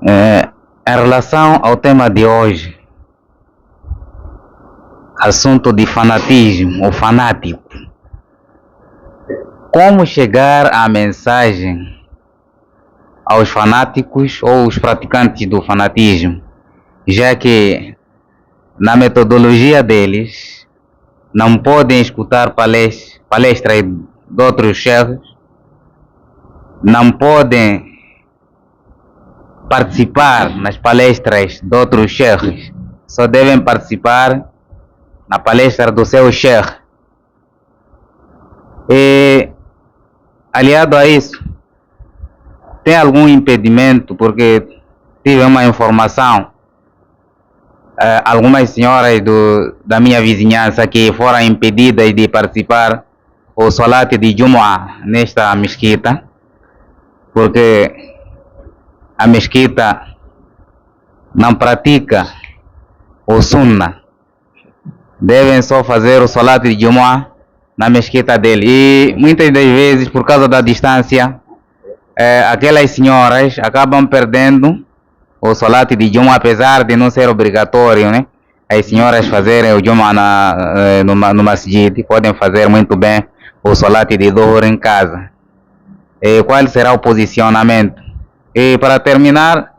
Em relação ao tema de hoje, assunto de fanatismo ou fanático, como chegar a mensagem aos fanáticos ou os praticantes do fanatismo já que na metodologia deles não podem escutar palestras de outros chefes, não podem participar nas palestras de outros chefes, só devem participar na palestra do seu chefe. E, aliado a isso, tem algum impedimento, porque tive uma informação, algumas senhoras da minha vizinhança que foram impedidas de participar do Salat de Jumu'ah nesta mesquita, porque a mesquita não pratica o Sunnah. Devem só fazer o Salat de Jumu'ah na mesquita dele. E muitas das vezes, por causa da distância, aquelas senhoras acabam perdendo o Salat de Jumu'ah, apesar de não ser obrigatório, né? As senhoras fazerem o Jumu'ah no masjid, podem fazer muito bem o Salat de Dhuhr em casa. E qual será o posicionamento? E para terminar,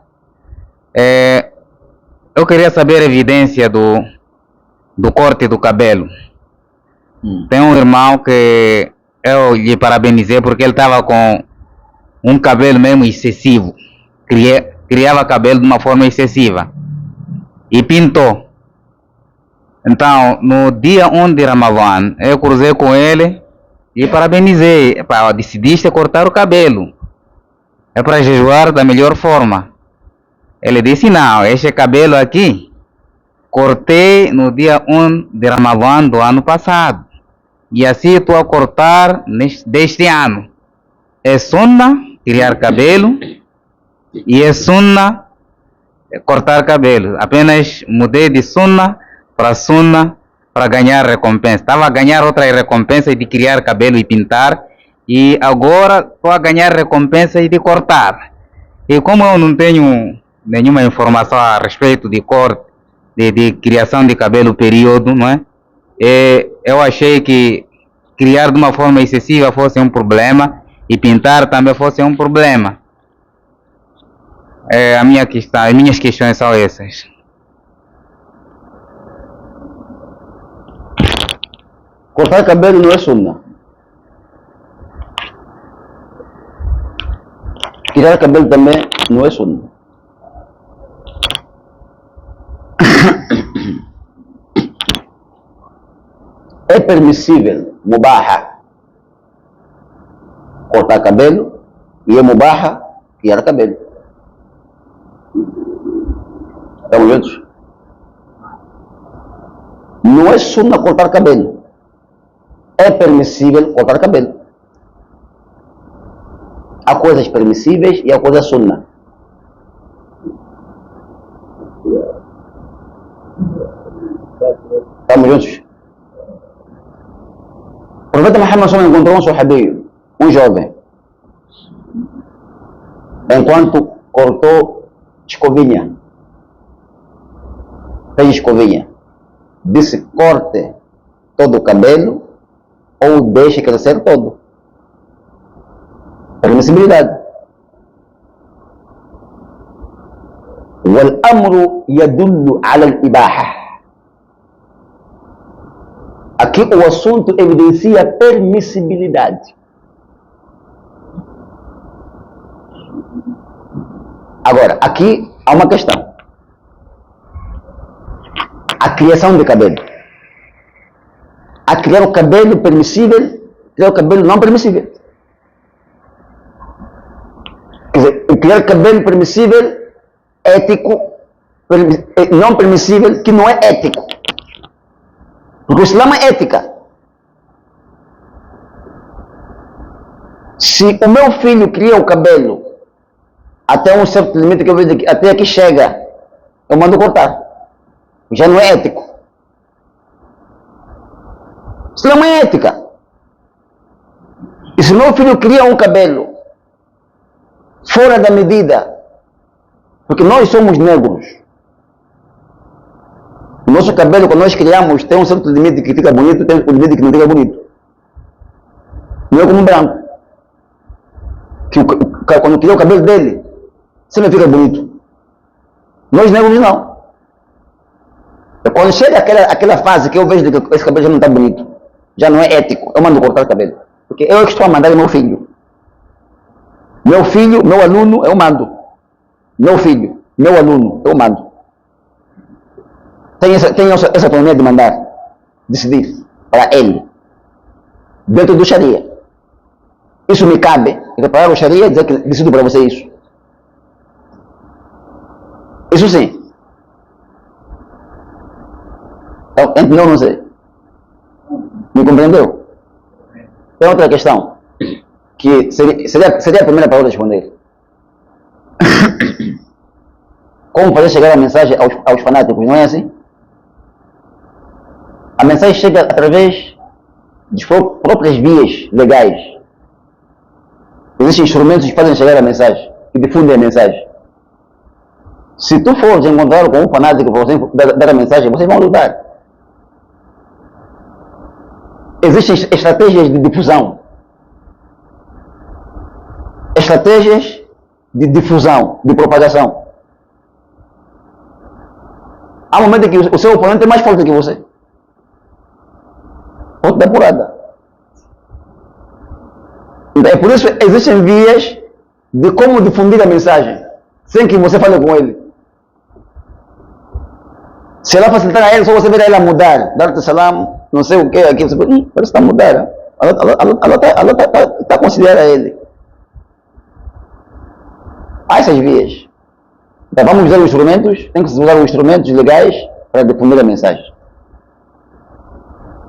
eu queria saber a evidência do corte do cabelo. Tem um irmão que eu lhe parabenizei porque ele estava com um cabelo mesmo excessivo. Criava cabelo de uma forma excessiva e pintou. Então, no dia 1 de Ramadã, eu cruzei com ele e parabenizei. Decidiste cortar o cabelo. É para jejuar da melhor forma. Ele disse, não, este cabelo aqui cortei no dia 1 de Ramadã do ano passado. E assim estou a cortar deste ano. É sunnah criar cabelo e é sunnah cortar cabelo. Apenas mudei de sunnah para ganhar recompensa. Estava a ganhar outra recompensa de criar cabelo e pintar. E agora estou a ganhar recompensa de cortar. E como eu não tenho nenhuma informação a respeito de corte, de criação de cabelo período, não é? Eu achei que criar de uma forma excessiva fosse um problema e pintar também fosse um problema. As minhas questões são essas. Cortar cabelo não é sunnah. Tirar cabelo também não é sunnah. É permissível, mubaha, cortar cabelo e é mubaha tirar cabelo. Estamos juntos? Não é sunnah cortar cabelo. É permissível cortar cabelo. Há coisas permissíveis e há coisas sunnah. Estamos juntos? O profeta Muhammad SAW encontrou um sahabi, um jovem, enquanto cortou escovinha, fez escovinha, disse corte todo o cabelo ou deixe crescer todo. Permissibilidade. والأمر يدل على الإباحة. Aqui o assunto evidencia permissibilidade. Agora, aqui há uma questão. A criação de cabelo. A criar o cabelo permissível, criar o cabelo não permissível. Quer dizer, criar cabelo permissível, ético, não permissível, que não é ético. Porque o Islã é ética. Se o meu filho cria o cabelo até um certo limite que eu vejo até aqui chega, eu mando cortar. Já não é ético. O Islã é ética. E se o meu filho cria um cabelo fora da medida, porque nós somos negros, o nosso cabelo, quando nós criamos, tem um certo limite que fica bonito, tem um limite que não fica bonito. Não é como um branco, que quando cria o cabelo dele, sempre fica bonito. Nós negros não. Quando chega aquela fase que eu vejo que esse cabelo já não está bonito, já não é ético, eu mando cortar o cabelo. Porque eu que estou a mandar meu filho. Meu filho, meu aluno, eu mando. Meu filho, meu aluno, eu mando. Tenho essa autonomia de mandar, decidir para ele, dentro do Sharia. Isso me cabe, reparar o Sharia e dizer que decido para você isso. Isso sim. Então, não sei. Me compreendeu? Tem outra questão, que seria a primeira para eu responder. Como fazer chegar a mensagem aos fanáticos, não é assim? A mensagem chega através de próprias vias legais. Existem instrumentos que fazem chegar a mensagem, que difundem a mensagem. Se tu fores encontrar com um fanático para você dar a mensagem, vocês vão lutar. Existem estratégias de difusão. Estratégias de difusão, de propagação. Há um momento em que o seu oponente é mais forte que você. Outra depurada. Então, é por isso que existem vias de como difundir a mensagem, sem que você fale com ele. Se ela facilitar a ele, só você ver ela mudar, dar-te salam, não sei o que, aqui você parece que está a mudar. Ela está a considerar a ele. Há essas vias. Então vamos usar os instrumentos, tem que se usar os instrumentos legais para difundir a mensagem.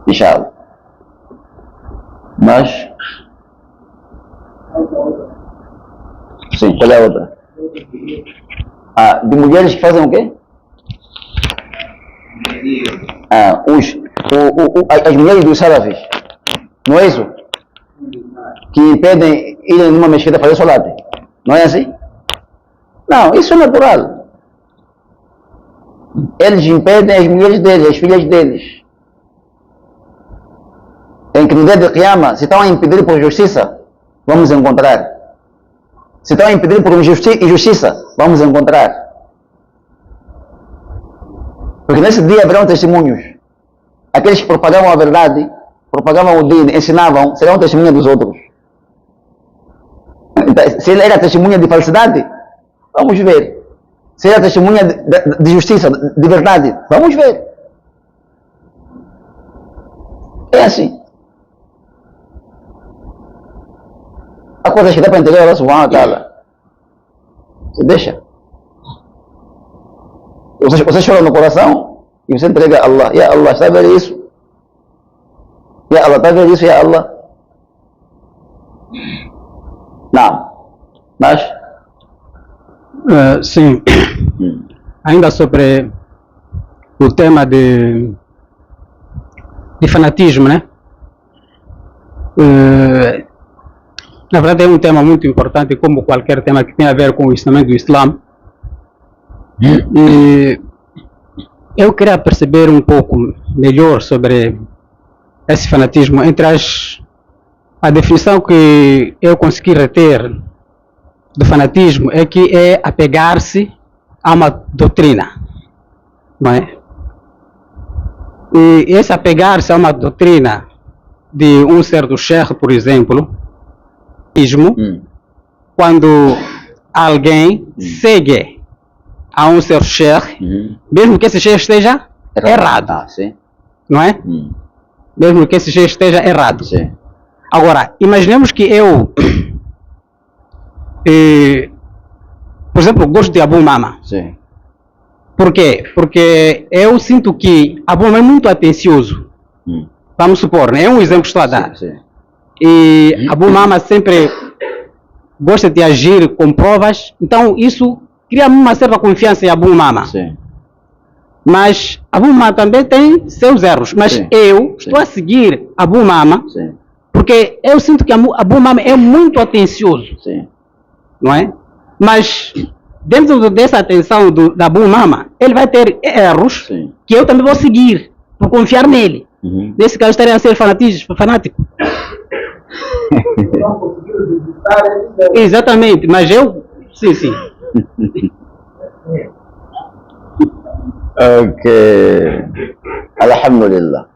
Inshallah. Mas... Sim, qual é a outra? De mulheres que fazem o quê? As mulheres dos salafis, não é isso? Que impedem ir numa mesquita fazer solate, não é assim? Não, isso é natural. Eles impedem as mulheres deles, as filhas deles. Em que no dia de Qiyama, se estão a impedir por justiça, vamos encontrar. Se estão a impedir por injustiça, vamos encontrar. Porque nesse dia haverão testemunhos. Aqueles que propagavam a verdade, propagavam o din, ensinavam, serão testemunhas dos outros. Então, se ele era testemunha de falsidade, vamos ver. Se era testemunha de justiça, de verdade, vamos ver. É assim. Há coisas que dá para entender, Allah subhanahu wa ta'ala. Você deixa. Você chora no coração e você entrega a Allah. Ya Allah, está a ver isso? Ya Allah, está a ver isso? Ya Allah. Não. Mas? Sim. Ainda sobre o tema de fanatismo, né? Na verdade é um tema muito importante, como qualquer tema que tem a ver com o ensinamento do Islã. E eu queria perceber um pouco melhor sobre esse fanatismo. Entre a definição que eu consegui reter do fanatismo é que é apegar-se a uma doutrina, não é? E esse apegar-se a uma doutrina de um certo sheikh, por exemplo, quando alguém segue a um certo sheikh, mesmo que esse sheikh esteja errado, não é? Mesmo que esse sheikh esteja errado. Sim. Agora, imaginemos que eu, por exemplo, gosto de Abu Umama. Sim. Por quê? Porque eu sinto que Abu Umama é muito atencioso. Vamos supor, né? É um exemplo que estou a dar. Sim. E Abu Umama sempre gosta de agir com provas, então isso cria uma certa confiança em Abu Umama. Sim. Mas Abu Umama também tem seus erros, mas Sim. eu estou a seguir Abu Umama Sim. porque eu sinto que Abu Umama é muito atencioso, Sim. não é? Mas dentro dessa atenção da Abu Umama, ele vai ter erros Sim. que eu também vou seguir, por confiar nele. Nesse caso estaria a ser fanático. Exatamente, mas eu... Sim. Ok. Alhamdulillah.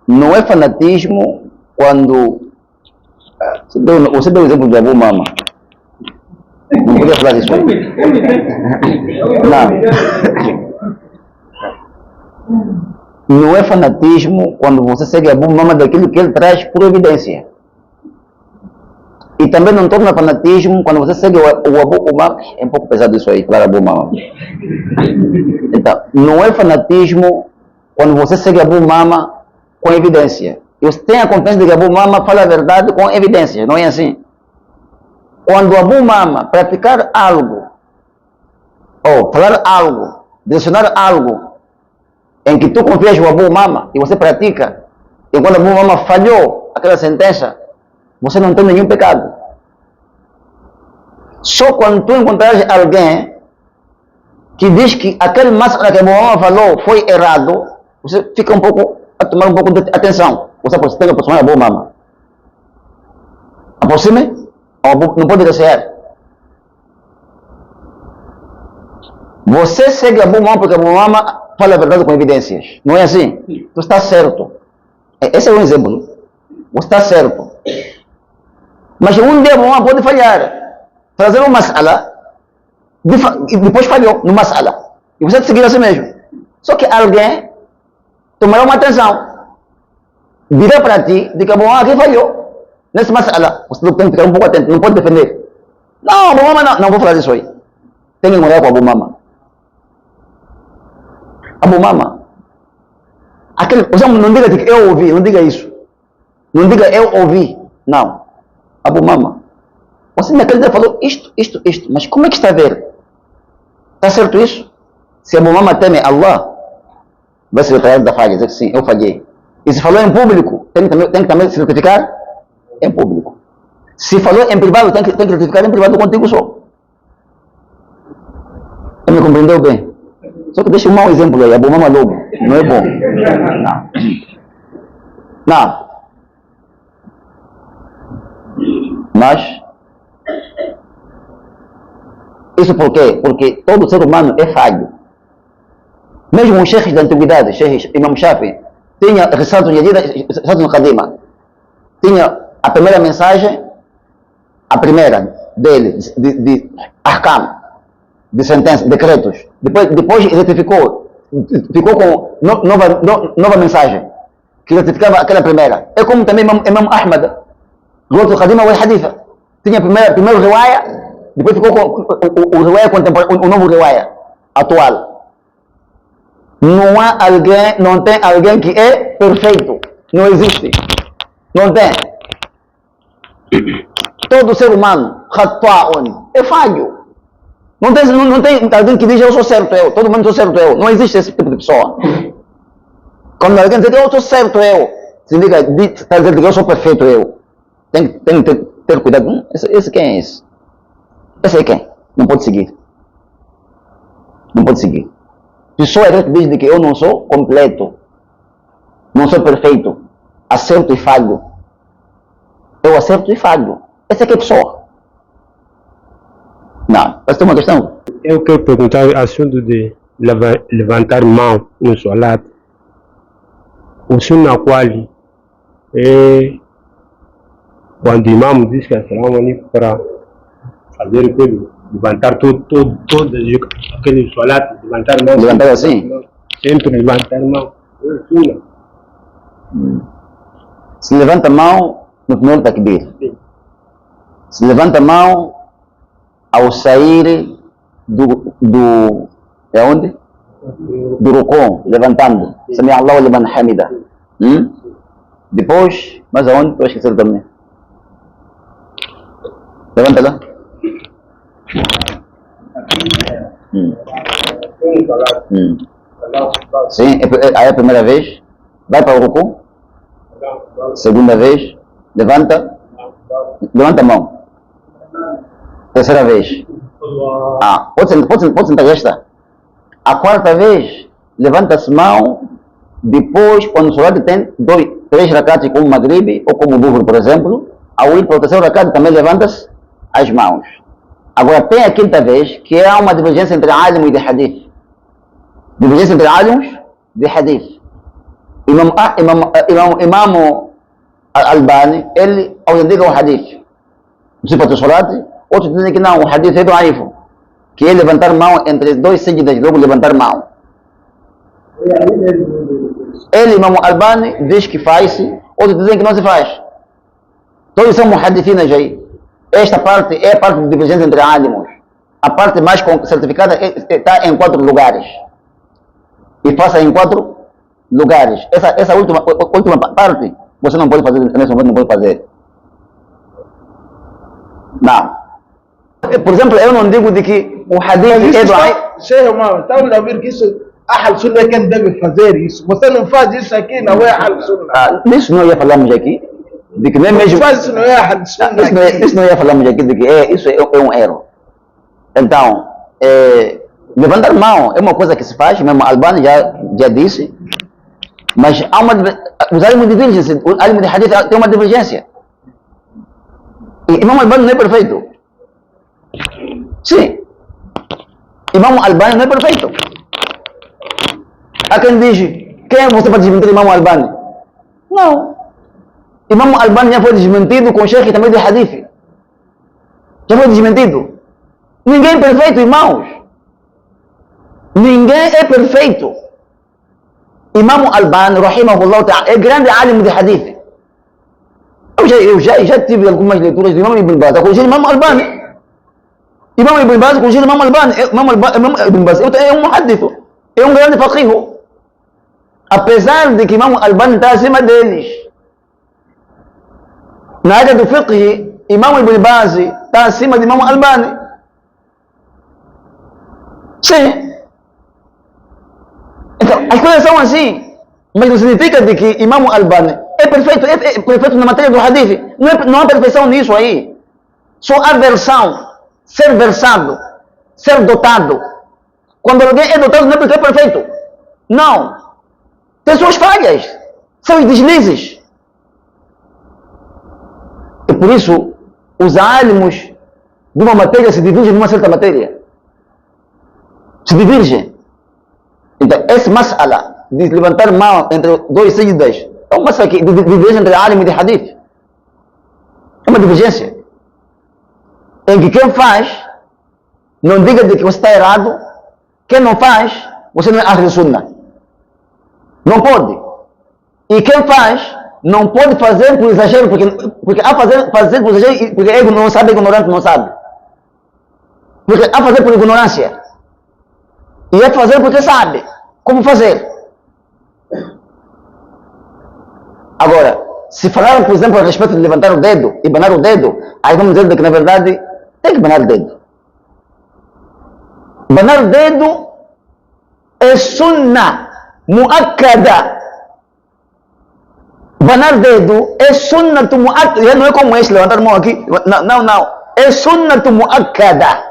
Não é fanatismo quando... Você deu o exemplo de Abu Mama. Não podia falar isso aí. Não é fanatismo quando você segue Abu Mama daquilo que ele traz por evidência. E também não torna fanatismo quando você segue o Abu Mama. É um pouco pesado isso aí, claro, Abu Mama. Então, não é fanatismo quando você segue Abu Mama com evidência. E você tem a confiança de que Abu Mama fala a verdade com evidência, não é assim? Quando Abu Mama praticar algo, ou falar algo, direcionar algo, em que tu confias no Abu Mama e você pratica, e quando Abu Mama falhou aquela sentença, você não tem nenhum pecado. Só quando tu encontrares alguém que diz que aquele masala que Abu Mama falou foi errado, você fica um pouco a tomar um pouco de atenção. Você tem que aproximar Abu Mama. Aproxime, não pode desejar. Você segue Abu Mama porque Abu Mama fala a verdade com evidências. Não é assim? Tu está certo. Esse é um exemplo. Você está certo. Mas um dia Abu Mama pode falhar. Trazer uma masala e depois falhou no masala. E você seguir assim mesmo. Só que alguém tomará uma atenção. Dirá para ti de que Abu Mama aqui falhou. Nesse masala. Você tem que ficar um pouco atento. Não pode defender. Não, Abu Mama não. Não vou falar isso aí. Tem que morar com Abu Mama. Abu Mama. Não diga que eu ouvi. Não diga isso. Não diga eu ouvi. Não. Abu Mama. Você naquele dia falou isto. Mas como é que está a ver? Está certo isso? Se Abu Mama teme Allah, vai se retirar da falha. Dizer que sim, eu falhei. E se falou em público, tem que também se certificar em público. Se falou em privado, tem que certificar em privado contigo só. Você me compreendeu bem? Só que deixa um mau exemplo aí, Abu Mama logo. Não é bom. Não. Mas, isso por quê? Porque todo ser humano é falho. Mesmo os sheikhs da antiguidade, Imam Shafi, tinha Risalatul Jadida, Risalatul Qadima. Tinha a primeira mensagem, a primeira dele, de Ahkam, de sentenças, decretos. Depois retificou, ficou com nova mensagem, que retificava aquela primeira. É como também Imam Ahmad, Risalatul Qadima ou Haditha. Tinha primeiro riwaya, depois ficou com o riwaya contemporâneo, o novo riwaya atual. Não tem alguém que é perfeito. Não existe. Não tem. Todo ser humano, é falho. Não tem alguém que diz eu sou certo, todo mundo sou certo, não existe esse tipo de pessoa. Quando alguém diz eu sou certo, está dizendo que eu sou perfeito, tem que ter cuidado. Esse quem é esse? Esse é quem? Não pode seguir. Não pode seguir. Pessoa que diz que eu não sou completo, não sou perfeito, acerto e falho. Eu acerto e falho. Essa é que é a pessoa. Não, essa é uma questão. Eu quero perguntar o assunto de levantar mão no salat. O sunnah qual é quando o imam diz que assalamu alaikum para fazer aquilo, levantar todo aquele salat, levantar mão. Levantar assim? Sempre levantar mão. É sunnah. Se levanta a mão no primeiro takbir. Se levanta a mão ao sair do é onde? Do rukû, levantando. Sami Allahu liman hamida. Depois, mas aonde? Estou esquecendo também. Levanta lá. Sim, aí é a primeira vez. Vai para o rukû. Segunda vez. Levanta a mão. Terceira vez. Pode sentar esta. A quarta vez, levanta-se mão. Depois, quando o salat tem 3 rakats como Maghrib ou como Dhuhr, por exemplo, ao ir para o terceiro rakat também levanta-se as mãos. Agora tem a quinta vez, que há uma divergência entre alim e de hadith. Divergência entre alims de hadith. Imam Albani, ele autentica o hadith. Sifat al-Salat, outros dizem que não, o hadith é daif, que é levantar mão entre dois seguidas, logo levantar mão. Ele, Imam Albani, diz que faz-se, outros dizem que não se faz. Todos são muhadithinas aí. Esta parte é a parte de divergência entre alimos. A parte mais certificada está em 4 lugares. E faça em 4 lugares. Essa última parte, você não pode fazer, nesse momento não pode fazer. Não. Por exemplo, eu não digo de que o hadith é daif. Sheikh Omar, estamos a ouvir que isso, Ahl Sunnah é quem deve fazer isso. Você não faz isso aqui, não é Ahl Sunnah. Isso não ia falarmos aqui. De que nem mesmo. Faz isso, não é Ahl Sunnah. Isso não ia falarmos aqui de que isso é um erro. Então, levantar mão é uma coisa que se faz, mesmo Albani já disse, mas há os alimos de divergência, o alimo de hadith tem uma divergência. E Imam Albani não é perfeito. Sim. Imam Albani não é perfeito. Há quem diz, quem é você para desmentir Imam Albani? Não. Imam Albani já foi desmentido com o Sheikh também de hadith. Já foi desmentido. Ninguém é perfeito, irmãos. Ninguém é perfeito. Imam Albani, rahimahullah ta'ala, é grande alim de hadith. Eu já tive algumas leituras de Imam Ibn Baz, eu conheci Imam Albani. Imam Ibn Baz, conheci Imam Albani. Imam Ibn Baz é um muhaddith, é um grande faqih. Apesar de que Imam Albani está acima deles. Na área do fiqh, Imam Ibn Baz está acima de Imam Albani. Sim. Então, as coisas são assim. Mas não significa de que Imam Albani é perfeito na matéria do hadith. Não há perfeição nisso aí. Só há versão, ser versado, ser dotado. Quando alguém é dotado não é porque é perfeito. Não. Tem suas falhas, seus deslizes. E por isso, os alimos de uma matéria se dividem numa certa matéria. Se divergem. Então, esse mas'ala de levantar mão entre dois seguidas é uma mas'ala que diverge entre alim e de hadith. É uma divergência. Em que quem faz, não diga de que você está errado. Quem não faz, você não é Ahl Sunnah. Não pode. E quem faz, não pode fazer por exagero, porque há fazer por exagero, porque ego não sabe, ignorante não sabe. Porque há fazer por ignorância. E é fazer porque sabe como fazer. Agora, se falar, por exemplo, a respeito de levantar o dedo e banar o dedo, aí vamos dizer que na verdade tem que banar o dedo. Banar o dedo é sunnah muakkada. Banar o dedo é sunnah muakkada. Não é como esse, levantar a mão aqui. Não. É sunnah muakkada.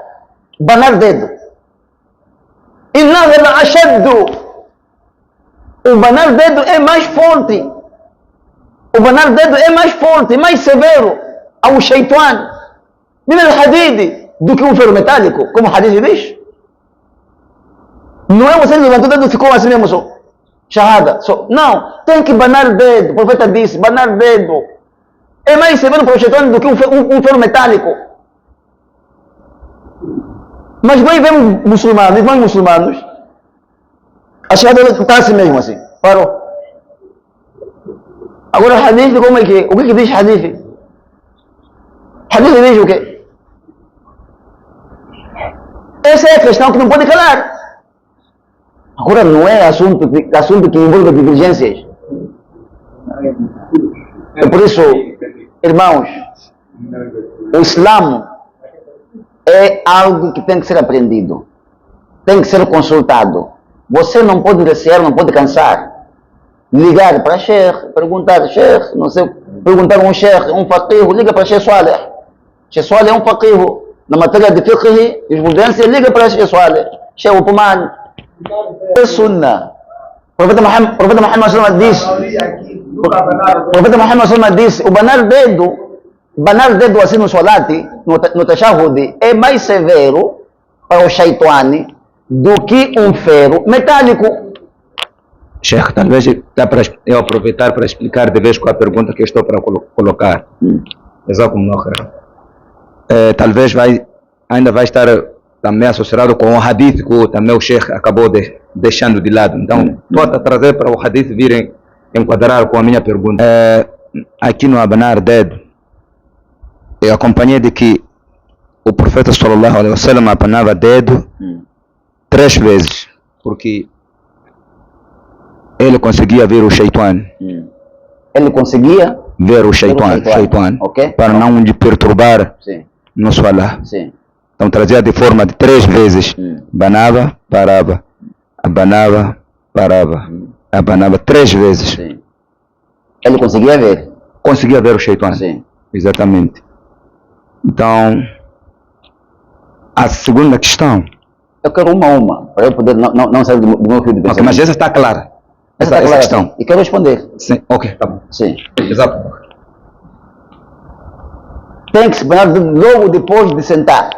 Banar o dedo. إنها أشد. O banar o dedo é mais forte. O banar o dedo é mais forte, mais severo ao shaitan, min al-hadid, do que um ferro metálico, como o hadith diz. Não é você levantou o dedo e ficou assim mesmo só. Shahada. Não, tem que banar o dedo. O profeta disse, banar o dedo é mais severo para o shaitan do que um ferro metálico. Mas nós vemos muçulmanos, a Shahada está assim mesmo assim, parou. Agora hadith como é que é? O que diz hadith? Hadith diz o quê? Essa é a questão que não pode calar. Agora não é assunto que envolve divergências. É por isso, irmãos, o Islã é algo que tem que ser aprendido, tem que ser consultado. Você não pode recear, não pode cansar. Ligar para Sheikh, perguntar, Sheikh, não sei, perguntar a um Sheikh, um faqih, liga para Sheikh Saleh. Sheikh Saleh é um faqih. Na matéria de fiqh, jurisprudência, liga para Sheikh Saleh. Sheikh Uthman. É sunnah. O profeta Muhammad sallallahu disse, o profeta Muhammad sallallahu disse, o banar o dedo assim no salati, no tashahhud, é mais severo para o shaitani do que um ferro metálico. Sheikh, talvez dá para eu aproveitar para explicar de vez com a pergunta que estou para colocar. Talvez ainda vai estar também associado com o hadith que também o Sheikh acabou deixando de lado. Então, pode trazer para o hadith virem enquadrar com a minha pergunta. Aqui no abanar dedo, eu acompanhei de que o profeta sallallahu alaihi wasallam abanava dedo 3 vezes, porque ele conseguia ver o shaitan. Ele conseguia ver o shaitan, okay? Para não lhe perturbar no salah. Então trazia de forma de 3 vezes. Abanava, parava. Abanava, parava. Abanava 3 vezes. Sim. Ele conseguia ver? Conseguia ver o shaitan. Sim. Exatamente. Então, a segunda questão. Eu quero uma, para eu poder não sair do meu fio de pensamento. Okay, mas essa está clara. Essa está clara, questão. E quero responder. Sim, ok, tá bom. Sim. Exato. Tem que se banar logo depois de sentar.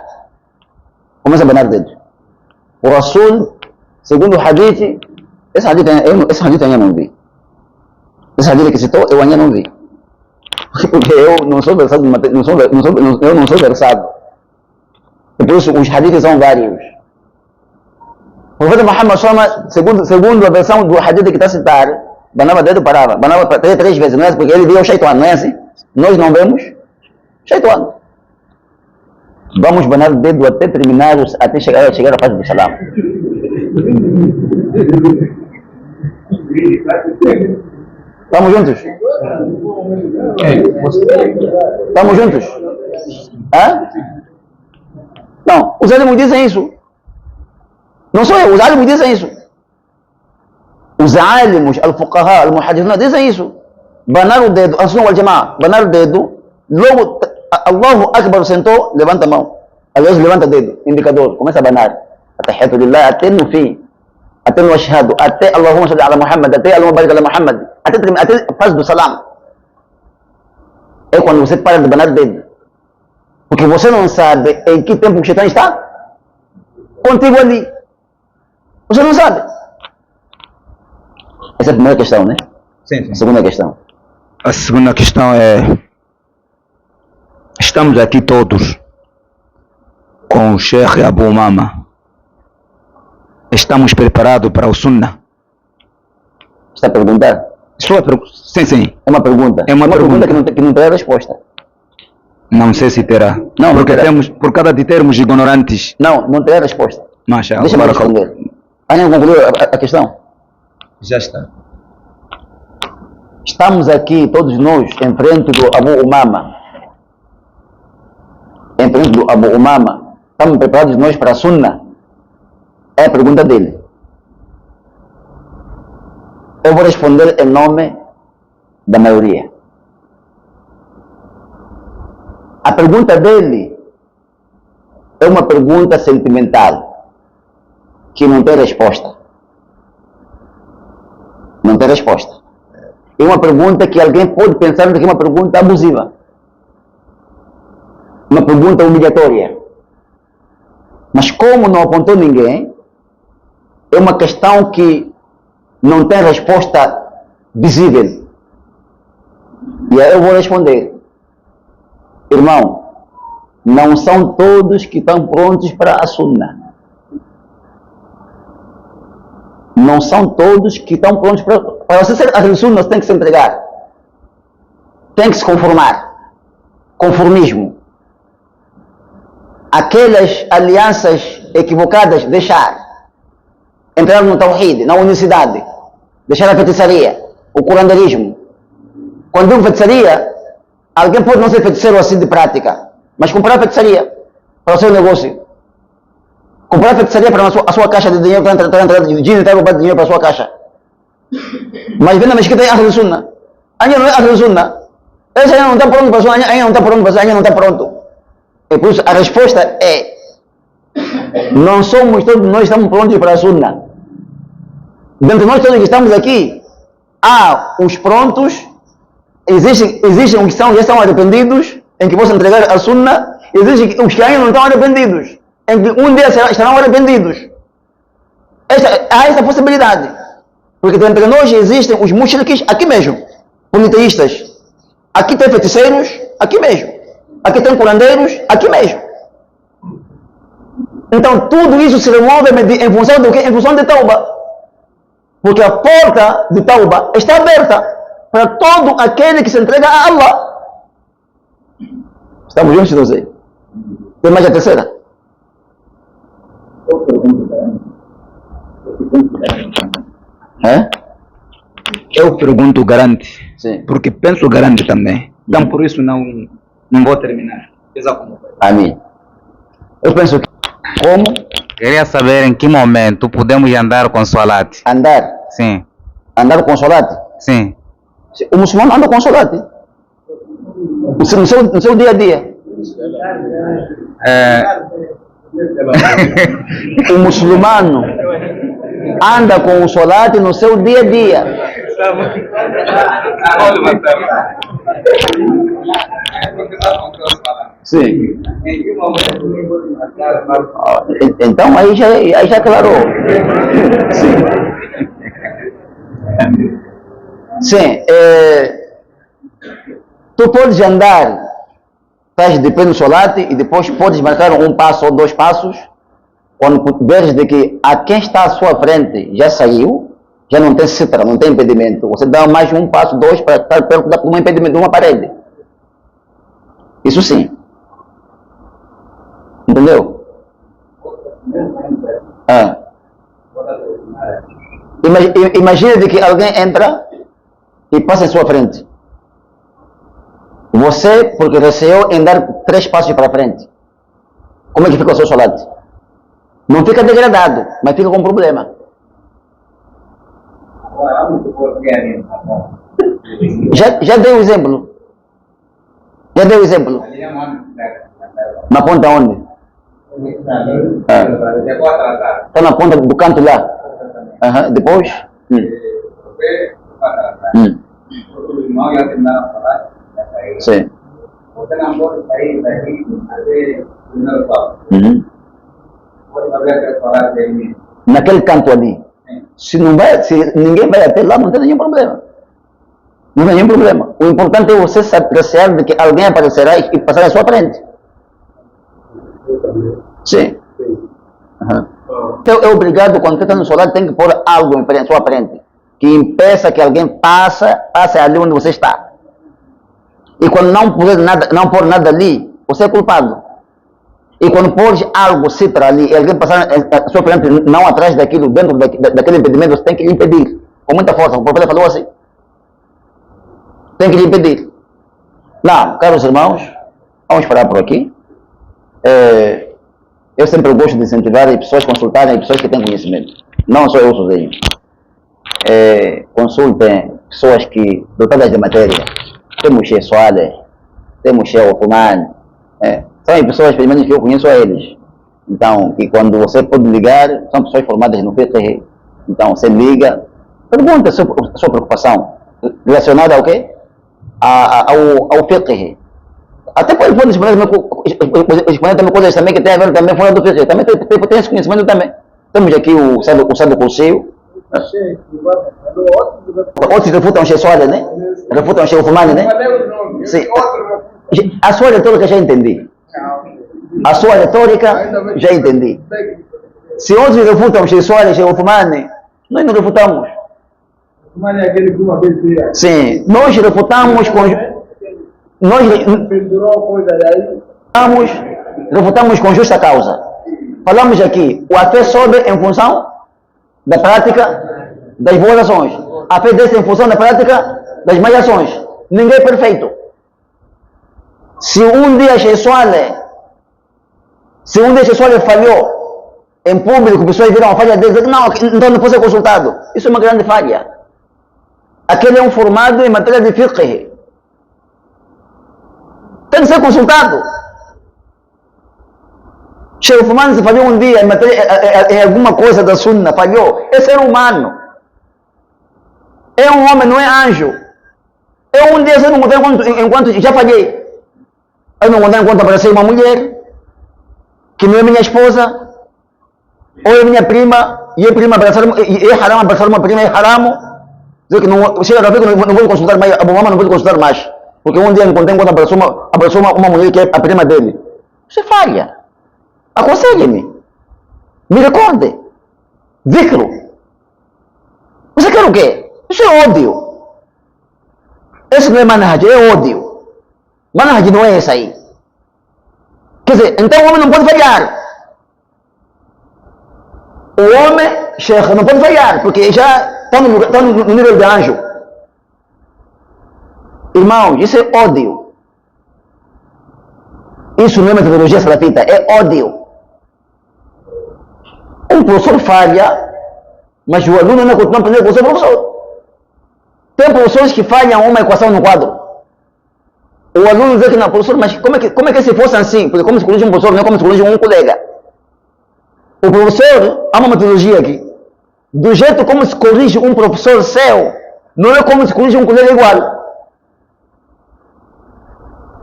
Começa a banar o dedo. O Rasul, segundo o hadith, esse hadith eu ainda não vi. Esse hadith que citou, eu ainda não vi. Porque eu não sou versado, eu não sou versado. E por isso os hadiths são vários. O profeta Muhammad segundo a versão do hadith que está a citar, banava dedo, parava. Banava 3 vezes, não é? Porque ele viu o shaitan, não é assim? Nós não vemos shaitan. Vamos banar o dedo até terminar, até chegar a fase do salam. Estamos juntos? Estamos juntos? Hã? Não, os álimos dizem isso. Não sou eu, os álimos dizem isso. Os álimos, al-fuqaha, al-muhadithuna dizem isso. Banar o dedo, al-sunnah wal-jama'a, banar o dedo, logo Allahu Akbar sentou, levanta a mão. Aliás, levanta o dedo, indicador, começa a banar. Atahiyatu lillah, até no fim. Até no ashhadu, até Allahumma salli ala Muhammad, até Allahumma barik ala Muhammad, até faz do salam. É quando você para de banar o dedo. Porque você não sabe em que tempo o shaitan está contigo ali. Você não sabe. Essa é a primeira questão, né? Sim. A segunda questão. A segunda questão é: estamos aqui todos com o Sheikh Abu Umama. Estamos preparados para o Sunnah? Está a perguntar? Sim. É uma pergunta. É uma pergunta que não tem resposta. Não sei se terá. Não, porque não terá. por causa de termos ignorantes. Não tem resposta. Masha, Deixa-me responder. Ainda não concluiu a questão? Já está. Estamos aqui, todos nós, em frente do Abu Umama. Em frente do Abu Umama. Estamos preparados nós para a Sunnah? É a pergunta dele. Eu vou responder em nome da maioria. A pergunta dele é uma pergunta sentimental que não tem resposta. Não tem resposta. É uma pergunta que alguém pode pensar que é uma pergunta abusiva. Uma pergunta humilhatória. Mas como não apontou ninguém, é uma questão que não tem resposta visível. E aí eu vou responder. Irmão, não são todos que estão prontos para a Sunnah. Não são todos que estão prontos para você ser a Sunnah, você tem que se entregar. Tem que se conformar. Conformismo. Aquelas alianças equivocadas, deixar. Entrar no Tawhid, na unicidade. Deixar a feitiçaria, o curanderismo. Quando digo feitiçaria, alguém pode não ser feiticeiro assim de prática, mas comprar feitiçaria para o seu negócio. Comprar feitiçaria para a sua caixa de dinheiro, para entrar de dinheiro, para roubar dinheiro para a sua caixa. Mas vem na mesquita e Ahl Sunnah. Ainda não é Ahl Sunnah. Esse ainda não está pronto para a sua, ainda não está pronto para você, ainda não está pronto. E por isso a resposta é: não somos todos nós estamos prontos para a Sunnah. Dentre nós todos que estamos aqui, há os prontos, existem os que já estão arrependidos, em que possam entregar a Sunnah, existem os que ainda não estão arrependidos, em que um dia estarão arrependidos. Há essa possibilidade. Porque entre nós existem os mushriks aqui mesmo, politeístas. Aqui tem feiticeiros, aqui mesmo. Aqui tem curandeiros, aqui mesmo. Então tudo isso se remove em função do quê? Em função de Tauba. Porque a porta de Tauba está aberta para todo aquele que se entrega a Allah. Estamos juntos, não sei. Tem mais a terceira? Eu pergunto garante, Sim. porque penso garante também. Então por isso não vou terminar. Amém. Eu penso que como Queria saber em que momento podemos andar com Salat. andar Sim, com solate. sim. O muçulmano anda com solate. No seu dia a dia. O muçulmano anda com o solate no seu dia a dia. Sim. Então aí já aclarou. Sim. Tu podes andar, estás de pé no solate e depois podes marcar um passo ou dois passos. Quando veres de que a quem está à sua frente já saiu, já não tem citra, não tem impedimento. Você dá mais um passo, dois, para estar perto de um impedimento, de uma parede. Isso sim. Entendeu? Imagina de que alguém entra e passa em sua frente. Você, porque receou em dar 3 passos para frente. Como é que fica o seu solate? Não fica degradado, mas fica com problema. Já dei o exemplo. Na ponta onde? Está na ponta do canto lá. Depois? Sim. Você não pode sair daqui até o primeiro passo. Pode fazer até falar de mim. Naquele canto ali. Se ninguém vai até lá, não tem nenhum problema. Não tem nenhum problema. O importante é você recear de que alguém aparecerá e passará à sua frente. Sim. Então é obrigado, quando você está no solar, tem que pôr algo em sua frente que impeça que alguém passe ali onde você está. E quando não pôr nada ali, você é culpado. E quando pôs algo citra ali, e alguém passar à sua frente, não atrás daquilo, dentro daquele impedimento, você tem que lhe impedir. Com muita força. O profeta falou assim. Tem que lhe impedir. Não, caros irmãos, vamos parar por aqui. Eu sempre gosto de incentivar as pessoas a consultarem as pessoas que têm conhecimento. Não só eu sozinho. Consultem pessoas que, dotadas de matéria. Temos Sheikh Soaleh, temos Sheikh Othman. São as pessoas, pelo menos, que eu conheço a eles. Então, e quando você pode ligar, são pessoas formadas no fiqh. Então, você liga, pergunta a sua preocupação relacionada ao quê? Ao fiqh. Até pode responder também coisas também que tem a ver também fora do fiqh. Também tem esse conhecimento também. Temos aqui o sábio Cursil. Outros refutam o Sheikh Soaleh, né? Refutam o Sheikh Othman, né? Sim. A sua retórica já entendi. A sua retórica já entendi. Se outros refutam o Sheikh Soaleh, Sheikh Othman, nós não refutamos. Sim, nós refutamos com... refutamos com justa causa. Falamos aqui, a fé sobe em função da prática das boas ações. A fé desce em função da prática das más ações. Ninguém é perfeito. Se um dia Sheikh Soaleh falhou em público, pessoas viram a falha dele, não, então não pode ser consultado. Isso é uma grande falha. Aquele é um formado em matéria de fiqh. Tem que ser consultado. Sheikh Othman, se falhou um dia em alguma coisa da sunna, falhou. É ser humano. É um homem, não é anjo. Eu um dia eu não contei enquanto já falhei. Eu não contei enquanto apareceu uma mulher que não é minha esposa, ou é minha prima, e é prima abraçar, e é haram abraçar uma prima, é haram. Dizer que não, chega a ver que não vou consultar mais, a mamãe não vou consultar mais. Porque um dia encontrei quando abraçou uma mulher que é a prima dele. Você falha. Aconselhe-me. Me recorde. Zikro. Você quer o quê? Isso é ódio. Esse não é manhaj, é ódio. Manhaj não é esse aí. Quer dizer, então o homem não pode falhar. O homem, Sheikh, não pode falhar, porque já está no nível de anjo. Irmão, isso é ódio. Isso não é metodologia salafita, é ódio. Um professor falha, mas o aluno não continua aprendendo com o seu professor. Tem professores que falham uma equação no quadro. O aluno diz que não, professor, mas como é que se fosse assim? Porque como se corrige um professor, não é como se corrige um colega. O professor, há uma metodologia aqui. Do jeito como se corrige um professor seu, não é como se corrige um colega igual.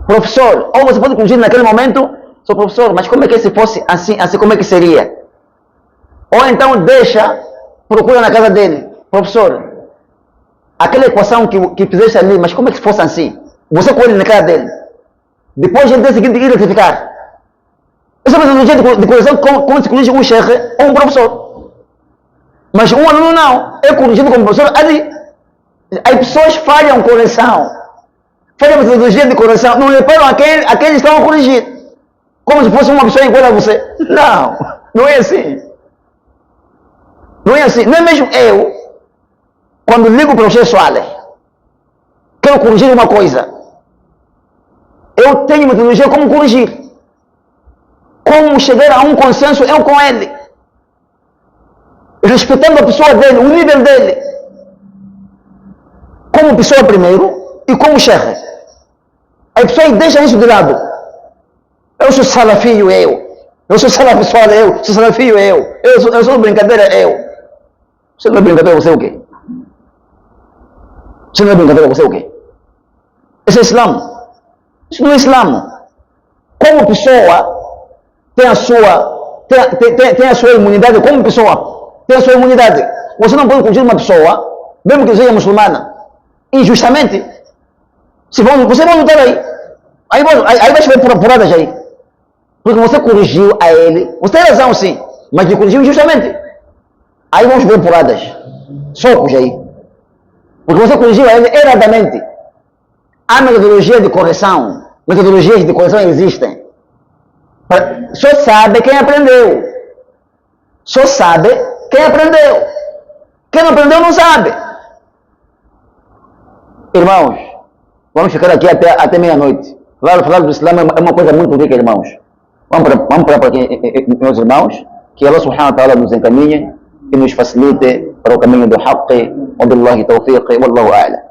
Professor, ou você pode corrigir naquele momento, sou professor, mas como é que se fosse assim, como é que seria? Ou então deixa, procura na casa dele, professor, aquela equação que fizeste ali, mas como é que se fosse assim? Você corre na casa dele. Depois, no dia seguinte, ir retificar. Essa é uma metodologia de correção como se corrige um sheikh ou um professor. Mas um aluno não, é corrigido como professor ali. As pessoas falham correção. Falham metodologia de correção. Não reparam aqueles que estão a corrigir. Como se fosse uma pessoa igual a você. Não, não é assim. Não é assim. Não é mesmo eu, quando ligo para o Sheikh Soares, quero corrigir uma coisa. Eu tenho metodologia como corrigir. Como chegar a um consenso eu com ele. Respeitando a pessoa dele, o nível dele. Como pessoa primeiro e como sheikh. As pessoas deixam isso de lado. Eu sou salafio, eu sou salafissual, eu sou salafio, eu sou brincadeira, eu. Você não é brincadeira, você é o quê? Você não é brincadeira, você é o quê? Esse é Islã. Isso não é Islã. Como pessoa, tem a sua imunidade, como pessoa, tem a sua imunidade. Você não pode corrigir uma pessoa, mesmo que seja muçulmana, injustamente. Você vai lutar aí. Aí vai chover puradas aí. Porque você corrigiu a ele, você tem razão sim, mas ele corrigiu injustamente. Aí vão chover puradas, socos aí. Porque você corrigiu a ele erradamente. Há metodologia de correção, metodologias de correção existem. Só sabe quem aprendeu. Só sabe quem aprendeu. Quem não aprendeu não sabe. Irmãos, vamos ficar aqui até meia-noite. Falar do Islã é uma coisa muito rica, irmãos. Vamos para aqui, meus irmãos, que Allah subhanahu wa ta'ala nos encaminhe e nos facilite para o caminho do haqq. Wabillahi tawfiq, wallahu a'lam.